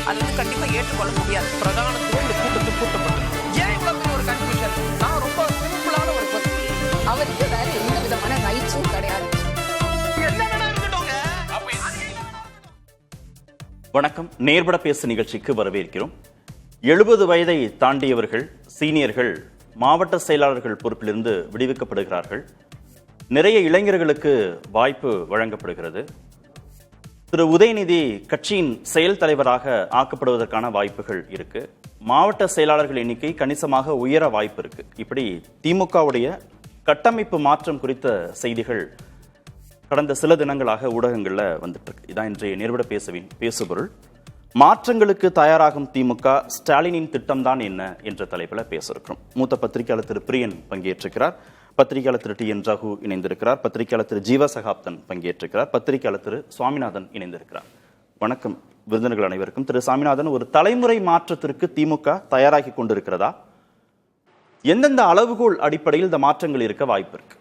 அது வந்து கண்டிப்பா ஏற்றுக்கொள்ள முடியாது. பிரதானத்துவம் இந்த கூட்டத்துக்கு கூட்டப்பட்டது. ஏன் இவ்வளவு பெரிய ஒரு கன்ஃபியூஷன்? நான் ரொம்ப சிம்பிளான ஒரு கொஸ்டின். அவருக்கு வேற எந்த விதமான ரைட்ஸும் கிடையாது. வணக்கம். நேர்பட பேசு நிகழ்ச்சிக்கு வரவேற்கிறோம். 70 வயதை தாண்டியவர்கள், சீனியர்கள் மாவட்ட செயலாளர்கள் பொறுப்பிலிருந்து விடுவிக்கப்படுகிறார்கள். நிறைய இளைஞர்களுக்கு வாய்ப்பு வழங்கப்படுகிறது. திரு உதயநிதி கட்சியின் செயல் தலைவராக ஆக்கப்படுவதற்கான வாய்ப்புகள் இருக்கு. மாவட்ட செயலாளர்கள் எண்ணிக்கை கணிசமாக உயர வாய்ப்பு இருக்கு. இப்படி திமுகவுடைய கட்டமைப்பு மாற்றம் குறித்த செய்திகள் கடந்த சில தினங்களாக ஊடகங்கள்ல வந்துட்டு இருக்கு. இதான் இன்றைய நேர்பட பேசுவின் பேசுபொருள். மாற்றங்களுக்கு தயாராகும் திமுக, ஸ்டாலினின் திட்டம்தான் என்ன என்ற தலைப்பில் பேச இருக்கிறோம். மூத்த பத்திரிகையாளர் திரு பிரியன் பங்கேற்றிருக்கிறார். பத்திரிகையாளர் திரு டி.என். ரகு இணைந்திருக்கிறார். பத்திரிகையாளர் திரு ஜீவசகாப்தன் பங்கேற்றிருக்கிறார். பத்திரிகையாளர் திரு சுவாமிநாதன் இணைந்திருக்கிறார். வணக்கம் விருந்தினர்கள் அனைவருக்கும். திரு சாமிநாதன், ஒரு தலைமுறை மாற்றத்திற்கு திமுக தயாராகி கொண்டிருக்கிறதா? எந்தெந்த அளவுகோல் அடிப்படையில் இந்த மாற்றங்கள் இருக்க வாய்ப்பு இருக்கு?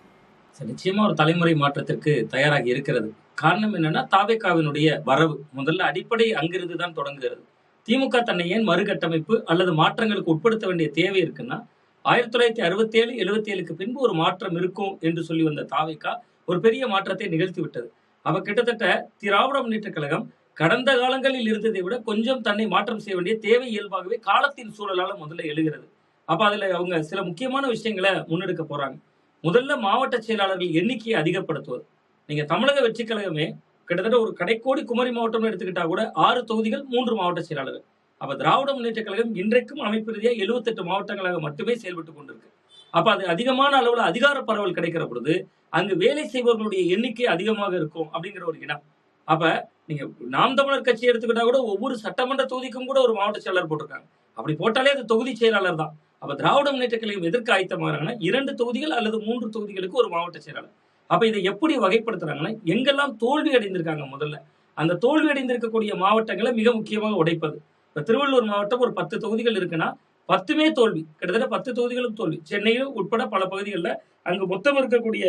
நிச்சயமா ஒரு தலைமுறை மாற்றத்திற்கு தயாராகி இருக்கிறது. காரணம் என்னன்னா, தாவேகாவினுடைய வரவு முதல்ல அடிப்படை அங்கிருந்து தான் தொடங்குகிறது. திமுக தன்னை ஏன் மறுகட்டமைப்பு அல்லது மாற்றங்களுக்கு உட்படுத்த வேண்டிய தேவை இருக்குன்னா, 1967, 77க்கு பின்பு ஒரு மாற்றம் இருக்கும் என்று சொல்லி வந்த தாவேகா ஒரு பெரிய மாற்றத்தை நிகழ்த்தி விட்டது. அவ கிட்டத்தட்ட திராவிட முன்னேற்ற கழகம் கடந்த காலங்களில் இருந்ததை விட கொஞ்சம் தன்னை மாற்றம் செய்ய வேண்டிய தேவை இயல்பாகவே காலத்தின் சூழலால முதல்ல எழுகிறது. அப்ப அதுல அவங்க சில முக்கியமான விஷயங்களை முன்னெடுக்க போறாங்க. முதல்ல மாவட்ட செயலாளர்கள் எண்ணிக்கையை அதிகப்படுத்துவது. நீங்க தமிழக வெற்றி கழகமே கிட்டத்தட்ட ஒரு கடைக்கோடி குமரி மாவட்டம் எடுத்துக்கிட்டா கூட 6 தொகுதிகள் 3 மாவட்ட செயலாளர்கள். அப்ப திராவிட முன்னேற்ற கழகம் இன்றைக்கும் அமைப்பு ரீதியா 78 மாவட்டங்களாக மட்டுமே செயல்பட்டு கொண்டிருக்கு. அப்ப அது அதிகமான அளவுல அதிகார பரவல் கிடைக்கிற பொழுது அங்கு வேலை செய்பவர்களுடைய எண்ணிக்கை அதிகமாக இருக்கும் அப்படிங்கிற ஒரு இடம். அப்ப நீங்க நாம் தமிழர் கட்சி எடுத்துக்கிட்டா கூட ஒவ்வொரு சட்டமன்ற தொகுதிக்கும் கூட ஒரு மாவட்ட செயலாளர் போட்டிருக்காங்க. அப்படி போட்டாலே அது தொகுதி செயலாளர் தான். அப்ப திராவிட முன்னேற்ற கழகம் எதற்கு ஆயத்தமாகறாங்கன்னா 2 தொகுதிகள் அல்லது 3 தொகுதிகளுக்கு ஒரு மாவட்ட செயலாளர். அப்ப இதை எப்படி வகைப்படுத்துறாங்கன்னா, எங்கெல்லாம் தோல்வி அடைந்திருக்காங்க முதல்ல அந்த தோல்வி அடைந்திருக்கக்கூடிய மாவட்டங்களை மிக முக்கியமாக உடைப்பது. இப்ப திருவள்ளூர் மாவட்டம் ஒரு 10 தொகுதிகள் இருக்குன்னா 10மே தோல்வி, கிட்டத்தட்ட 10 தொகுதிகளும் தோல்வி. சென்னையில் உட்பட பல பகுதிகளில் அங்கு மொத்தம் இருக்கக்கூடிய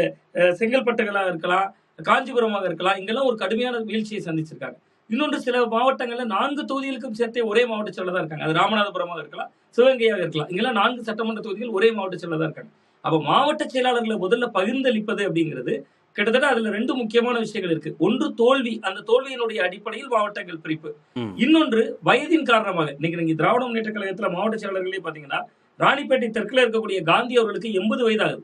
செங்கல்பட்டுகளா இருக்கலாம், காஞ்சிபுரமாக இருக்கலாம், இங்கெல்லாம் ஒரு கடுமையான வீழ்ச்சியை சந்திச்சிருக்காங்க. இன்னொன்று சில மாவட்டங்கள்ல 4 தொகுதிகளுக்கும் சேர்த்தே ஒரே மாவட்ட செயலர் தான் இருக்காங்க. அது ராமநாதபுரமாக இருக்கலாம், சிவகங்கையாக இருக்கலாம். இங்கெல்லாம் 4 சட்டமன்ற தொகுதிகள் ஒரே மாவட்ட செயலர் தான் இருக்காங்க. அப்ப மாவட்ட செயலாளர்களை முதல்ல பகிர்ந்தளிப்பது அப்படிங்கிறது கிட்டத்தட்ட அதுல 2 முக்கியமான விஷயங்கள் இருக்கு. ஒன்று தோல்வி, அந்த தோல்வியினுடைய அடிப்படையில் மாவட்டங்கள் பிரிப்பு. இன்னொன்று வயதின் காரணமாக. இன்னைக்கு நீங்க திராவிட முன்னேற்ற கழகத்துல மாவட்ட செயலாளர்களே பாத்தீங்கன்னா, ராணிப்பேட்டை தெற்குல இருக்கக்கூடிய காந்தி அவர்களுக்கு 80 வயது ஆகுது.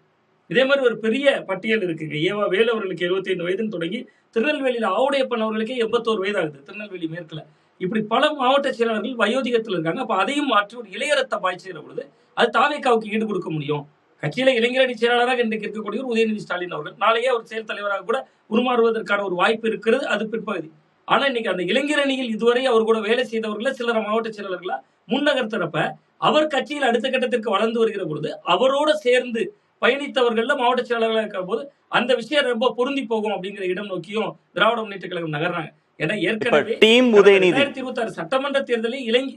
இதே மாதிரி ஒரு பெரிய பட்டியல் இருக்குங்க. ஏவா வேலு அவர்களுக்கு 75 வயதுன்னு தொடங்கி திருநெல்வேலியில ஆவுடையப்பன் அவர்களுக்கு 81 வயது ஆகுது திருநெல்வேலி மேற்குல. இப்படி பல மாவட்ட செயலாளர்கள் வயோதிகத்தில் இருக்காங்க. அப்ப அதையும் மாற்றி ஒரு இளையரத்தை பாய்ச்சுகிற பொழுது அது தாவேகாவுக்கு ஈடு கொடுக்க முடியும். கட்சியில இளைஞரணி செயலாளராக இன்றைக்கு இருக்கக்கூடிய ஒரு உதயநிதி ஸ்டாலின் அவர்கள் நாளையே ஒரு செயல் தலைவராக கூட உருமாறுவதற்கான ஒரு வாய்ப்பு இருக்கிறது. அது பிற்பகுதி. ஆனா இன்னைக்கு அந்த இளைஞரணியில் இதுவரை அவர் கூட வேலை செய்தவர்கள சிலர் மாவட்ட செயலாளர்களா முன்னகர்த்தறப்ப அவர் கட்சியில் அடுத்த கட்டத்திற்கு வளர்ந்து வருகிற பொழுது அவரோட சேர்ந்து பயணித்தவர்கள்ல மாவட்ட செயலாளர்களாக இருக்கிற போது அந்த விஷயம் ரொம்ப பொருந்தி போகும் அப்படிங்கிற இடம் நோக்கியும் திராவிட முன்னேற்ற கழகம் நகர்றாங்க. ஏன்னா ஏற்கனவே 2026 சட்டமன்ற தேர்தலில்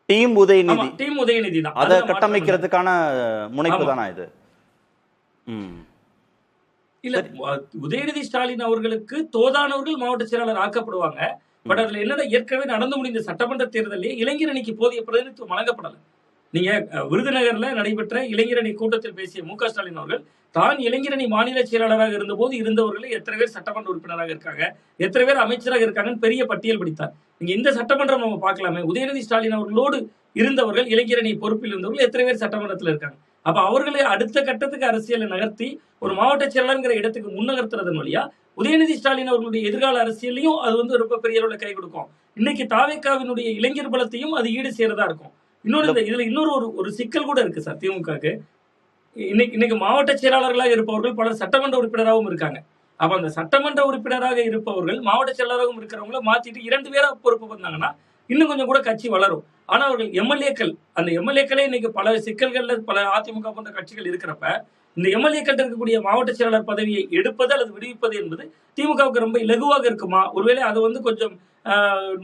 டீம் உதயநிதி தான் அதை கட்டமைக்கிறதுக்கான முனைப்பு தானா இது? இல்ல, உதயநிதி ஸ்டாலின் அவர்களுக்கு தோதானவர்கள் மாவட்ட செயலாளர் ஆக்கப்படுவாங்க. பட் அதுல என்னன்னா, ஏற்கனவே நடந்து முடிந்த சட்டமன்ற தேர்தலே இளைஞரணிக்கு போதிய பிரதிநிதித்துவம் வழங்கப்படல. நீங்க விருதுநகர்ல நடைபெற்ற இளைஞரணி கூட்டத்தில் பேசிய மு.க. ஸ்டாலின் அவர்கள் தான் இளைஞரணி மாநில செயலாளராக இருந்தபோது இருந்தவர்களே எத்தனை பேர் சட்டமன்ற உறுப்பினராக இருக்காங்க, எத்தனை பேர் அமைச்சராக இருக்காங்கன்னு பெரிய பட்டியல் படித்தார். நீங்க இந்த சட்டமன்றம் நம்ம பார்க்கலாமே, உதயநிதி ஸ்டாலின் அவர்களோடு இருந்தவர்கள் இளைஞரணி பொறுப்பில் இருந்தவர்கள் எத்தனை பேர் சட்டமன்றத்தில் இருக்காங்க. அப்ப அவர்களை அடுத்த கட்டத்துக்கு அரசியலை நகர்த்தி ஒரு மாவட்ட செயலாளர்ங்கிற இடத்துக்கு முன்னகர்த்துறதன் வழியா உதயநிதி ஸ்டாலின் அவர்களுடைய எதிர்கால அரசியலையும் அது வந்து ரொம்ப பெரிய அளவுல கை கொடுக்கும். இன்னைக்கு தாவேகாவினுடைய இளைஞர் பலத்தையும் அது ஈடு செய்யறதா இருக்கும். இன்னொரு இதுல இன்னொரு ஒரு சிக்கல் கூட இருக்கு சார் திமுகவுக்கு. இன்னைக்கு மாவட்ட செயலாளர்களாக இருப்பவர்கள் பலர் சட்டமன்ற உறுப்பினராகவும் இருக்காங்க. அப்ப அந்த சட்டமன்ற உறுப்பினராக இருப்பவர்கள் மாவட்ட செயலாளராகவும் இருக்கிறவங்கள மாத்திட்டு 2 பேரா பொறுப்பு வந்தாங்கன்னா இன்னும் கொஞ்சம் கூட கட்சி வளரும். ஆனா அவர்கள் எம்எல்ஏக்கள், அந்த எம்எல்ஏக்களே இன்னைக்கு பல சிக்கல்கள்ல பல அதிமுக போன்ற கட்சிகள் இருக்கிறப்ப இந்த எம்எல்ஏக்கள் இருக்கக்கூடிய மாவட்ட செயலாளர் பதவியை எடுப்பது அல்லது விடுவிப்பது என்பது திமுகவுக்கு ரொம்ப இலகுவாக இருக்குமா? ஒருவேளை அது வந்து கொஞ்சம்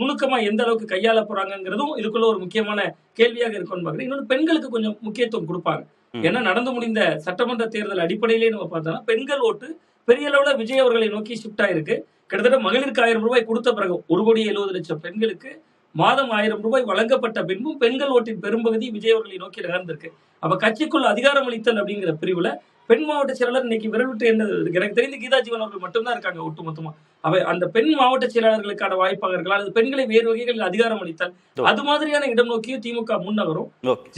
நுணுக்கமா எந்த அளவுக்கு கையாள போறாங்கிறதும் இதுக்குள்ள ஒரு முக்கியமான கேள்வியாக இருக்கும்னு பாக்குறேன். இன்னொன்று, பெண்களுக்கு கொஞ்சம் முக்கியத்துவம் கொடுப்பாங்க. ஏன்னா நடந்து முடிந்த சட்டமன்ற தேர்தல் அடிப்படையிலேயே நம்ம பார்த்தோம்னா பெண்கள் ஓட்டு பெரிய அளவுல விஜய் அவர்களை நோக்கி ஷிஃப்ட் ஆயிருக்கு. கிட்டத்தட்ட மகளிருக்கு 1000 ரூபாய் கொடுத்த பிறகு 1,70,00,000 பெண்களுக்கு மாதம் 1000 ரூபாய் வழங்கப்பட்ட பின்பும் பெண்கள் ஓட்டின் பெரும்பகுதி விஜய் அவர்களை நோக்கி நகர்ந்திருக்கு. அப்ப கட்சிக்குள் அதிகாரம் அளித்தல் அப்படிங்கிற பிரிவுல பெண் மாவட்ட செயலாளர் இன்னைக்கு விரல் விட்டு என்னது எனக்கு தெரிந்து கீதா ஜீவன் அவர்கள் மட்டும்தான் இருக்காங்க ஒட்டுமொத்தமா. அவை அந்த பெண் மாவட்ட செயலாளர்களுக்கான வாய்ப்பாக இருக்கலாம், அல்லது பெண்களை வேறு வகைகளில் அதிகாரம் அளித்தல், அது மாதிரியான இடம் நோக்கியும் திமுக முன்னவரும்.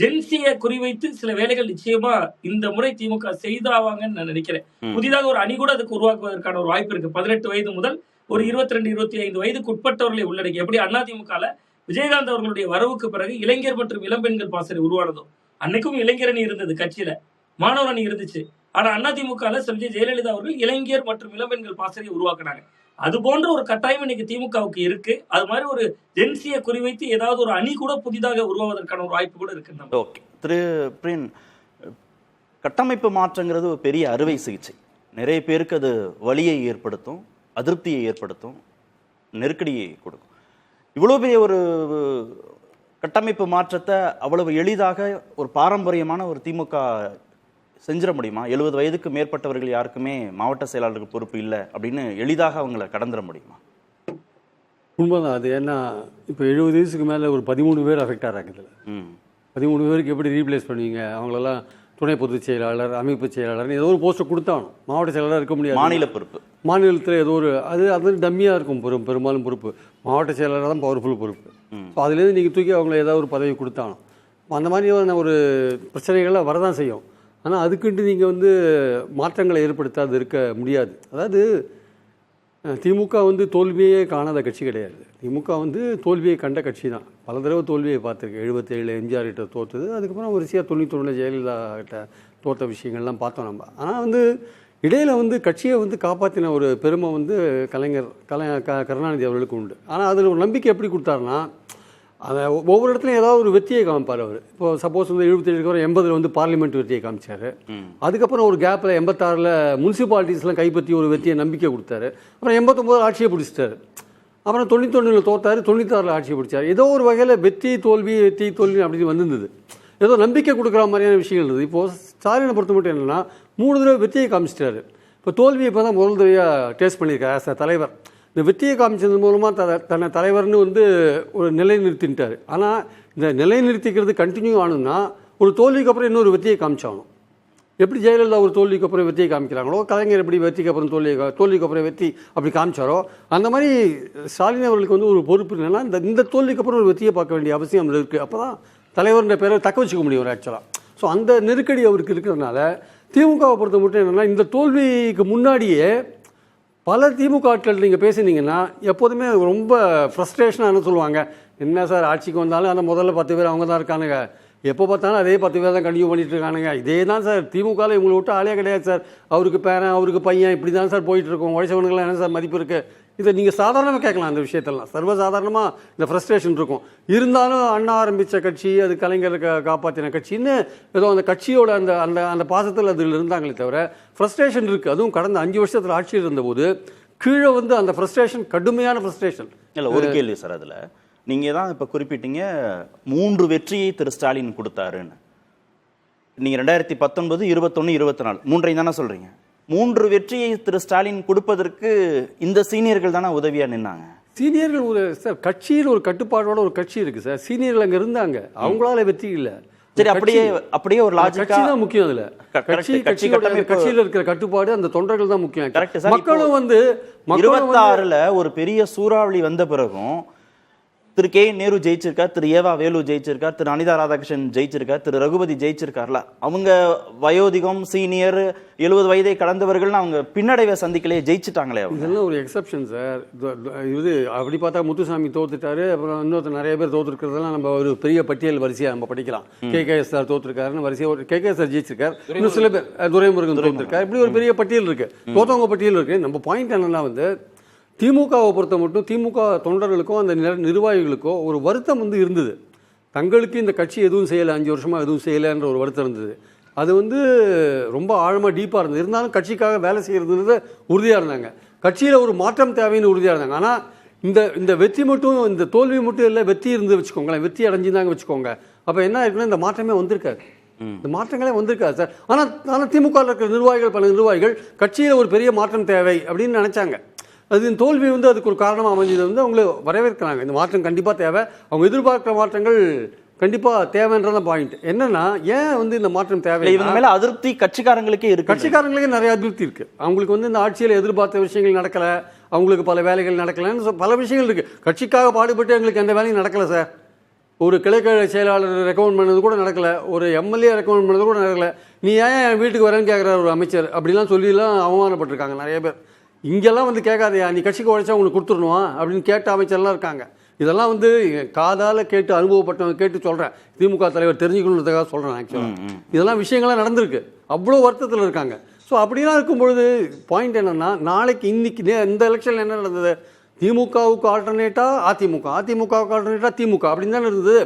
ஜென்சியை குறிவைத்து சில வேலைகள் நிச்சயமா இந்த முறை திமுக செய்தாவாங்கன்னு நான் நினைக்கிறேன். புதிதாக ஒரு அணி கூட அதுக்கு உருவாக்குவதற்கான ஒரு வாய்ப்பு இருக்கு. 18 வயது முதல் ஒரு 22, 25 வயதுக்கு உட்பட்டவர்களை உள்ளடக்கி, எப்படி அதிமுகல விஜயகாந்த் அவர்களுடைய வரவுக்கு பிறகு இளைஞர் மற்றும் இளம்பெண்கள் பாசறை உருவானதோ, அன்னைக்கும் இளைஞர் அணி இருந்தது, கட்சியில மாணவர் அணி இருந்துச்சு. ஆனா அதிமுகல செல்வி ஜெயலலிதா அவர்கள் இளைஞர் மற்றும் இளம்பெண்கள் பாசறையை உருவாக்குனாங்க. அது போன்ற ஒரு கட்டாயம் இன்னைக்கு திமுகவுக்கு இருக்கு. அது மாதிரி ஒரு ஜென்சியை குறிவைத்து ஏதாவது ஒரு அணி கூட புதிதாக உருவாவதற்கான ஒரு வாய்ப்பு கூட இருக்கு. ஓகே திரு பிரியன், கட்டமைப்பு மாற்றங்கிறது ஒரு பெரிய அறுவை சிகிச்சை. நிறைய பேருக்கு அது வலியை ஏற்படுத்தும், அதிருப்தியை ஏற்படுத்தும், நெருக்கடியை கொடுக்கும். இவ்வளோ பெரிய ஒரு கட்டமைப்பு மாற்றத்தை அவ்வளவு எளிதாக ஒரு பாரம்பரியமான ஒரு திமுக செஞ்சிட முடியுமா? 70 வயதுக்கு மேற்பட்டவர்கள் யாருக்குமே மாவட்ட செயலாளர்கள் பொறுப்பு இல்லை அப்படின்னு எளிதாக அவங்கள கடந்துட முடியுமா? உண்மைதான் அது. ஏன்னா இப்போ 70 வயசுக்கு மேலே ஒரு 13 பேர் அஃபெக்ட் ஆகிறாங்க. இதில் 13 பேருக்கு எப்படி ரீப்ளேஸ் பண்ணுவீங்க? அவங்களெல்லாம் துணை பொதுச் செயலாளர், அமைப்பு செயலாளர், ஏதோ ஒரு போஸ்ட்டை கொடுத்தாலும் மாவட்ட செயலாளர் இருக்க முடியாது. மாநில பொறுப்பு, மாநிலத்தில் ஏதோ ஒரு அது டம்மியாக இருக்கும். பெரும்பாலும் பொறுப்பு மாவட்ட செயலாளர் தான் பவர்ஃபுல் பொறுப்பு. ஸோ அதுலேருந்து நீங்கள் தூக்கி அவங்கள ஏதாவது ஒரு பதவி கொடுத்தாலும் அந்த மாதிரியான ஒரு பிரச்சனைகள்லாம் வரதான் செய்யும். ஆனால் அதுக்குன்ட்டு நீங்கள் வந்து மாற்றங்களை ஏற்படுத்தாது இருக்க முடியாது. அதாவது திமுக வந்து தோல்வியே காணாத கட்சி கிடையாது. திமுக வந்து தோல்வியை கண்ட கட்சி தான். பல தடவை தோல்வியை பார்த்துருக்கு. 77 எம்ஜிஆர் கிட்ட தோற்றுது, அதுக்கப்புறம் வரிசையாக 91 ஜெயலலிதா கிட்ட தோற்ற விஷயங்கள்லாம் பார்த்தோம் நம்ம. ஆனால் வந்து இடையில் வந்து கட்சியை வந்து காப்பாற்றின ஒரு பெருமை வந்து கருணாநிதி அவர்களுக்கு உண்டு. ஆனால் அதில் ஒரு நம்பிக்கை எப்படி கொடுத்தாருன்னா, அதை ஒவ்வொரு இடத்துலையும் ஏதாவது ஒரு வெற்றியை காமிப்பார் அவர். இப்போ சப்போஸ் வந்து 77க்கு அப்புறம் 80 வந்து பார்லிமெண்ட் வெற்றியை காமிச்சார். அதுக்கப்புறம் ஒரு கேப்பில் 86 முனிசிபாலிட்டிஸ்லாம் கைப்பற்றி ஒரு வெற்றியை நம்பிக்கை கொடுத்தாரு. அப்புறம் 89 ஆட்சியை பிடிச்சிட்டாரு. அப்புறம் 91 தோத்தாரு, 96 ஆட்சியை பிடிச்சார். ஏதோ ஒரு வகையில் வெற்றி தோல்வி அப்படின்னு வந்திருந்தது. ஏதோ நம்பிக்கை கொடுக்குற மாதிரியான விஷயங்கள் இருந்தது. இப்போது ஸ்டாலினை பொறுத்த மட்டும் என்னென்னா 3 தடவை வெற்றியை காமிச்சிட்டாரு. இப்போ தோல்வியை இப்போ தான் முதல் தடவையாக டேஸ்ட் பண்ணியிருக்காரு ஆஸ் அ தலைவர். இந்த வெற்றியை காமிச்சது மூலமாக தன்னை தலைவர்னு வந்து ஒரு நிலைநிறுத்திட்டார். ஆனால் இந்த நிலைநிறுத்திக்கிறது கண்டினியூ ஆகணும்னா ஒரு தோல்விக்கு அப்புறம் இன்னொரு வெற்றியை காமிச்சாகணும். எப்படி ஜெயலலிதா ஒரு தோல்விக்கு அப்புறம் வெற்றியை காமிக்கிறாங்களோ, கலைஞர் எப்படி வெற்றிக்கு அப்புறம் தோல்விக்கு அப்புறம் வெற்றி அப்படி காமிச்சாரோ, அந்த மாதிரி ஸ்டாலின் அவர்களுக்கு வந்து ஒரு பொறுப்பு என்னென்னா இந்த தோல்விக்கு அப்புறம் ஒரு வெற்றியை பார்க்க வேண்டிய அவசியம் இருக்குது. அப்போ தான் தலைவருடைய பேரை தக்க வச்சுக்க முடியும் ஒரு ஆக்சுவலாக. ஸோ அந்த நெருக்கடி அவருக்கு இருக்கிறதுனால திமுகவை பொறுத்த மட்டும் என்னென்னா, இந்த தோல்விக்கு முன்னாடியே பல திமுக ஆட்கள் நீங்கள் பேசினீங்கன்னா எப்போதுமே ரொம்ப ஃப்ரஸ்ட்ரேஷனாக என்ன சொல்லுவாங்க, என்ன சார் ஆட்சிக்கு வந்தாலும் அந்த முதல்ல 10 பேர் அவங்க தான் இருக்கானுங்க, எப்போ பார்த்தாலும் அதே 10 பேர் தான் கண்டினியூ பண்ணிட்டு இருக்கானுங்க, இதே தான் சார் திமுகவில் இவங்களை விட்டு ஆளே கிடையாது சார், அவருக்கு பேரன் அவருக்கு பையன் இப்படி தான் சார் போயிட்டுருக்கோம், உழைச்சவனுங்களாம் என்ன சார் மதிப்பு இருக்குது. இதை நீங்கள் சாதாரணமாக கேட்கலாம். அந்த விஷயத்தெல்லாம் சர்வசாதாரணமாக இந்த ஃப்ரஸ்ட்ரேஷன் இருக்கும். இருந்தாலும் அண்ணா ஆரம்பித்த கட்சி, அது கலைஞருக்கு காப்பாற்றின கட்சின்னு ஏதோ அந்த கட்சியோட அந்த அந்த அந்த பாசத்தில் அதில் இருந்தாங்களே தவிர ஃப்ரஸ்ட்ரேஷன் இருக்குது. அதுவும் கடந்த 5 வருஷத்தில் ஆட்சியில் இருந்தபோது கீழே வந்து அந்த ஃப்ரஸ்ட்ரேஷன் கடுமையான ஃப்ரஸ்ட்ரேஷன். இல்லை ஒரு கேள்வி சார், அதில் நீங்கள் தான் இப்போ குறிப்பிட்டீங்க 3 வெற்றியை திரு ஸ்டாலின் கொடுத்தாருன்னு. நீங்கள் 2019, 21, 24 3ஐயும் தானே சொல்கிறீங்க. 3 வெற்றியை திரு ஸ்டாலின் கொடுப்பதற்கு இந்த சீனியர்கள் தானே உதவியா நின்னாங்க. சீனியர்கள் ஒரு சார் கட்சியில் ஒரு கட்டுப்பாடோட ஒரு கட்சி இருக்கு சார். சீனியர்கள் அங்கே இருந்தாங்க, அவங்களால வெற்றி இல்லை. சரி, அப்படியே ஒரு லாஜிக்கா தான் முக்கியம். அதுல கட்சியில் இருக்கிற கட்டுப்பாடு அந்த தொண்டர்கள் தான் முக்கியம். மக்களும் வந்து 26ல் ஒரு பெரிய சூறாவளி வந்த பிறகும் திரு கே நேரு ஜெயிச்சிருக்கார், திரு ஏவா வேலு ஜெயிச்சிருக்கார், திரு அனிதா ராதாகிருஷ்ணன் ஜெயிச்சிருக்கார், திரு ரகுபதி ஜெயிச்சிருக்கார்ல. அவங்க வயோதிகம் சீனியர் 70 வயதை கடந்தவர்கள் அவங்க பின்னடைவை சந்திக்கலையே, ஜெயிச்சுட்டாங்களே. இதெல்லாம் ஒரு எக்ஸப்ஷன் சார். இது அப்படி பார்த்தா முத்துசாமி தோத்துட்டாரு, அப்புறம் இன்னொருத்தர் நிறைய பேர் தோத்துருக்கிறதெல்லாம் நம்ம ஒரு பெரிய பட்டியல் வரிசையாக நம்ம படிக்கலாம். KKS தோத்துருக்காருன்னு வரிசையாக ஒரு KKS ஜெயிச்சிருக்கார், இன்னும் சில பேர் துரைமுருகன் தோத்துருக்காரு. இப்படி ஒரு பெரிய பட்டியல் இருக்கு, தோத்தவங்க பட்டியல் இருக்கு. நம்ம பாயிண்ட் என்னன்னா வந்து திமுகவை பொறுத்த மட்டும் திமுக தொண்டர்களுக்கோ அந்த நிர்வாகிகளுக்கோ ஒரு வருத்தம் வந்து இருந்தது. தங்களுக்கு இந்த கட்சி எதுவும் செய்யலை, 5 வருஷமாக எதுவும் செய்யலைன்ற ஒரு வருத்தம் இருந்தது. அது வந்து ரொம்ப ஆழமாக டீப்பாக இருந்தது. இருந்தாலும் கட்சிக்காக வேலை செய்கிறதுன்றது உறுதியாக இருந்தாங்க. கட்சியில் ஒரு மாற்றம் தேவைன்னு உறுதியாக இருந்தாங்க. ஆனால் இந்த வெற்றி மட்டும், இந்த தோல்வி மட்டும் இல்லை, வெற்றி இருந்து வச்சுக்கோங்களேன், வெற்றி அடைஞ்சிருந்தாங்க வச்சுக்கோங்க. அப்போ என்ன ஆயிருக்குன்னா இந்த மாற்றமே வந்திருக்காது, இந்த மாற்றங்களே வந்திருக்காது சார். ஆனால் திமுக இருக்கிற நிர்வாகிகள், பல நிர்வாகிகள் கட்சியில் ஒரு பெரிய மாற்றம் தேவை அப்படின்னு நினைச்சாங்க. அது தோல்வி வந்து அதுக்கு ஒரு காரணமாக அமைஞ்சது வந்து அவங்கள வரவேற்கிறாங்க. இந்த மாற்றம் கண்டிப்பாக தேவை, அவங்க எதிர்பார்க்குற மாற்றங்கள் கண்டிப்பாக தேவைன்றத பாயிண்ட். என்னன்னா ஏன் வந்து இந்த மாற்றம் தேவை, இவங்க மேல அதிருப்தி கட்சிக்காரங்களுக்கே இருக்கு. கட்சிக்காரங்களுக்கே நிறைய அதிருப்தி இருக்கு. அவங்களுக்கு வந்து இந்த ஆட்சியில் எதிர்பார்த்த விஷயங்கள் நடக்கலை, அவங்களுக்கு பல வேலைகள் நடக்கலைன்னு பல விஷயங்கள் இருக்கு. கட்சிக்காக பாடுபட்டு எங்களுக்கு எந்த வேலையும் நடக்கலை சார், ஒரு கிளைக்கழக செயலாளர் ரெக்கமெண்ட் பண்ணது கூட நடக்கலை, ஒரு எம்எல்ஏ ரெக்கமெண்ட் பண்ணது கூட நடக்கலை, நீ ஏன் என் வீட்டுக்கு வரேன்னு கேட்குறாரு ஒரு அமைச்சர், அப்படிலாம் சொல்லிலாம் அவமானப்பட்டிருக்காங்க நிறைய பேர். இங்கெல்லாம் வந்து கேட்காதையா, நீ கட்சிக்கு உழைச்சா உங்களுக்கு கொடுத்துடணுமா அப்படின்னு கேட்ட அமைச்சர்லாம் இருக்காங்க. இதெல்லாம் வந்து காதால் கேட்டு அனுபவப்பட்டவங்க கேட்டு சொல்கிறேன், திமுக தலைவர் தெரிஞ்சுக்கணுன்றதுக்காக சொல்கிறேன். ஆக்சுவலாக இதெல்லாம் விஷயங்கள்லாம் நடந்திருக்கு, அவ்வளோ வருத்தத்தில் இருக்காங்க. ஸோ அப்படிலாம் இருக்கும்பொழுது பாயிண்ட் என்னென்னா, நாளைக்கு இன்னைக்கு இந்த எலெக்ஷனில் என்ன நடந்தது, திமுகவுக்கு ஆல்டர்னேட்டாக அதிமுக, அதிமுகவுக்கு ஆல்டர்னேட்டாக திமுக அப்படின்னு தானே இருந்தது.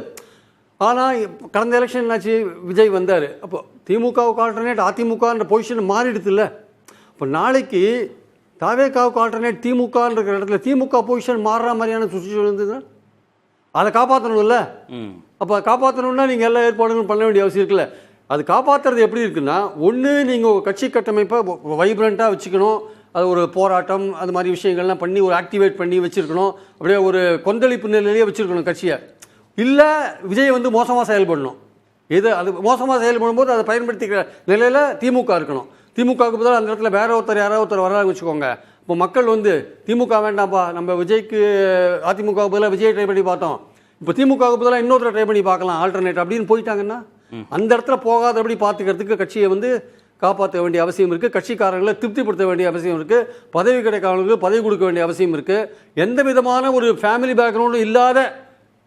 ஆனால் கடந்த எலெக்ஷன் என்னாச்சு, விஜய் வந்தார், அப்போ திமுகவுக்கு ஆல்டர்னேட் அதிமுகன்ற பொசிஷன் மாறிடுது இல்லை. இப்போ நாளைக்கு தாவேகாவுக்கு ஆல்டர்னேட் திமுகன்ற இடத்துல திமுக பொசிஷன் மாறுற மாதிரியான சுச்சுவேஷன் இருந்ததுன்னா அதை காப்பாற்றணும்ல. அப்போ காப்பாற்றணும்னா நீங்கள் எல்லா ஏற்பாடுகளும் பண்ண வேண்டிய அவசியம் இருக்குல்ல. அது காப்பாற்றுறது எப்படி இருக்குன்னா, ஒன்று நீங்கள் கட்சி கட்டமைப்பை வைப்ரண்ட்டாக வச்சுக்கணும், அது ஒரு போராட்டம் அது மாதிரி விஷயங்கள்லாம் பண்ணி ஒரு ஆக்டிவேட் பண்ணி வச்சுருக்கணும், அப்படியே ஒரு கொந்தளிப்பு நிலையிலேயே வச்சுருக்கணும் கட்சியை. இல்லை விஜய் வந்து மோசமாக செயல்படணும், எது அது மோசமாக செயல்படும் போது அதை பயன்படுத்திக்கிற நிலையில் திமுக இருக்கணும். திமுகவுக்கு பதிலாக அந்த இடத்துல வேற ஒருத்தர் யாராவது ஒருத்தர் வராங்க வச்சுக்கோங்க. இப்போ மக்கள் வந்து திமுக வேண்டாம்ப்பா, நம்ம விஜய்க்கு அதிமுகவுக்கு பதிலாக விஜய் ட்ரை பண்ணி பார்த்தோம், இப்போ திமுகவுக்கு பதிலாக இன்னொருத்தர் ட்ரை பண்ணி பார்க்கலாம் ஆல்டர்னேட் அப்படின்னு போயிட்டாங்கன்னா, அந்த இடத்துல போகாதபடி பார்த்துக்கிறதுக்கு கட்சியை வந்து காப்பாற்ற வேண்டிய அவசியம் இருக்குது, கட்சிக்காரர்களை திருப்திப்படுத்த வேண்டிய அவசியம் இருக்குது, பதவி கிடைக்காதவங்களுக்கு பதவி கொடுக்க வேண்டிய அவசியம் இருக்குது. எந்த விதமான ஒரு ஃபேமிலி பேக்ரவுண்டும் இல்லாத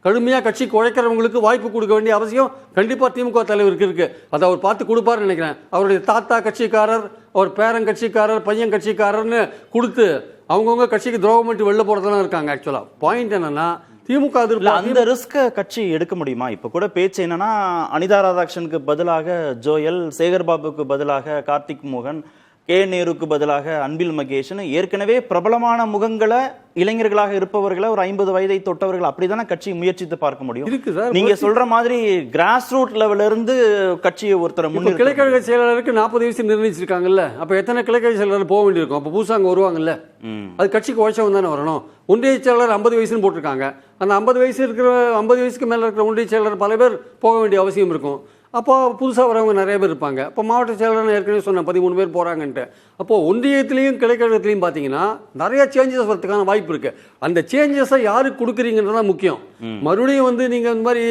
கடுமையாக கட்சிக்கு உழைக்கிறவங்களுக்கு வாய்ப்பு கொடுக்க வேண்டிய அவசியம் கண்டிப்பாக திமுக தலைவருக்கு இருக்குது. அதை அவர் பார்த்து கொடுப்பாருன்னு நினைக்கிறேன். அவருடைய தாத்தா கட்சிக்காரர், அவர் பேரன் கட்சிக்காரர், பையன் கட்சிக்காரர்னு கொடுத்து அவங்கவுங்க கட்சிக்கு துரோகம் பண்ணிட்டு வெளில போகிறதெல்லாம் இருக்காங்க. ஆக்சுவலாக பாயிண்ட் என்னென்னா, திமுக அந்த ரிஸ்க்கை கட்சி எடுக்க முடியுமா? இப்போ கூட பேச்சு என்னன்னா, அனிதா ராதாகிருஷ்ணனுக்கு பதிலாக ஜோயல், சேகர்பாபுக்கு பதிலாக கார்த்திக் மோகன், கே நேருக்கு பதிலாக அன்பில் மகேஷன், ஏற்கனவே பிரபலமான முகங்களை இளைஞர்களாக இருப்பவர்களை ஒரு 50 வயதை தொட்டவர்கள் அப்படிதானே கட்சி முயற்சித்து பார்க்க முடியும். நீங்க சொல்ற மாதிரி கிராஸ் ரூட் லெவல்ல இருந்து கட்சியை ஒருத்தர் கிளைக்கழக செயலாளருக்கு 40 வயசு நிர்ணயிச்சிருக்காங்கல்ல, அப்ப எத்தனை கிளைக்கழக செயலாளர் போக வேண்டியிருக்கும்? அப்ப புதுசா அங்க வருவாங்கல்ல, அது கட்சிக்கு உழைச்சவங்க தானே வரணும். ஒன்றிய செயலாளர் 50 வயசுன்னு போட்டிருக்காங்க, அந்த 50 வயசு இருக்கிற 50 வயசுக்கு மேல இருக்கிற ஒன்றிய செயலாளர் பல பேர் போக வேண்டிய அவசியம் இருக்கும். அப்போ புதுசாக வரவங்க நிறைய பேர் இருப்பாங்க. இப்போ மாவட்ட செயலாளர் ஏற்கனவே சொன்னேன் 13 பேர் போகிறாங்கன்ட்டு. அப்போது ஒன்றியத்திலையும் கிளைக்கழகத்திலையும் பார்த்தீங்கன்னா நிறைய சேஞ்சஸ் வரதுக்கான வாய்ப்பு இருக்குது. அந்த சேஞ்சஸை யாருக்கு கொடுக்குறீங்கன்றதான் முக்கியம். மறுபடியும் வந்து நீங்கள் இந்த மாதிரி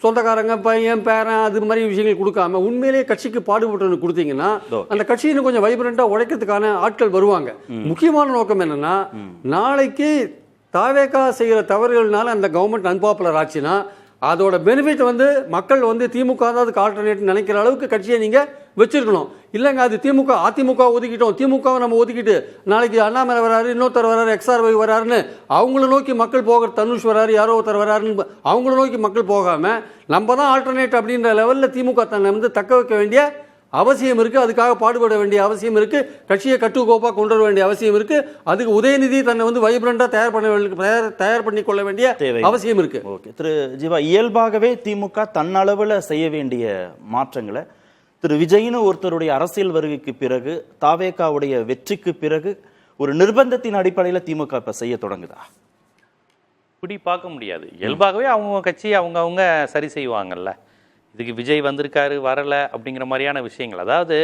சொந்தக்காரங்க, பையன், பேரன் அது மாதிரி விஷயங்கள் கொடுக்காம உண்மையிலேயே கட்சிக்கு பாடுபட்டு கொடுத்தீங்கன்னா அந்த கட்சியை கொஞ்சம் வைப்ரண்ட்டாக உழைக்கிறதுக்கான ஆட்கள் வருவாங்க. முக்கியமான நோக்கம் என்னென்னா, நாளைக்கு தாவேகா செய்கிற தவறுகள்னால அந்த கவர்மெண்ட் அன்பாப்புலர் ஆச்சுன்னா அதோட பெனிஃபிட் வந்து மக்கள் வந்து திமுக தான் அதுக்கு ஆல்டர்னேட் நினைக்கிற அளவுக்கு கட்சியை நீங்கள் வச்சிருக்கணும். இல்லைங்க அது திமுக அதிமுக ஒதுக்கிட்டோம், திமுகவை நம்ம ஒதுக்கிட்டு நாளைக்கு அண்ணாமலை வராரு, இன்னொருத்தர் வராரு, XRY வராருன்னு அவங்கள நோக்கி மக்கள் போகிற, தனுஷ் வராரு, யாரோ ஒருத்தர் வராருன்னு அவங்கள நோக்கி மக்கள் போகாமல் நம்ம தான் ஆல்டர்னேட் அப்படின்ற லெவலில் திமுக தன்னை வந்து தக்க வைக்க வேண்டிய அவசியம் இருக்குது. அதுக்காக பாடுபட வேண்டிய அவசியம் இருக்குது. கட்சியை கட்டுக்கோப்பாக கொண்டு வர வேண்டிய அவசியம் இருக்குது. அதுக்கு உதயநிதி தன்னை வந்து வைப்ரண்டாக தயார் பண்ணி கொள்ள வேண்டிய அவசியம் இருக்குது. ஓகே திரு ஜீவா, இயல்பாகவே திமுக தன்னளவில் செய்ய வேண்டிய மாற்றங்களை திரு விஜய்னு ஒருத்தருடைய அரசியல் வருகைக்கு பிறகு, தாவேகாவுடைய வெற்றிக்கு பிறகு ஒரு நிர்பந்தத்தின் அடிப்படையில் திமுக இப்போ செய்ய தொடங்குதா? இப்படி பார்க்க முடியாது. இயல்பாகவே அவங்க கட்சியை அவங்க சரி செய்வாங்கல்ல. இதுக்கு விஜய் வந்திருக்காரு வரலை அப்படிங்கிற மாதிரியான விஷயங்கள், அதாவது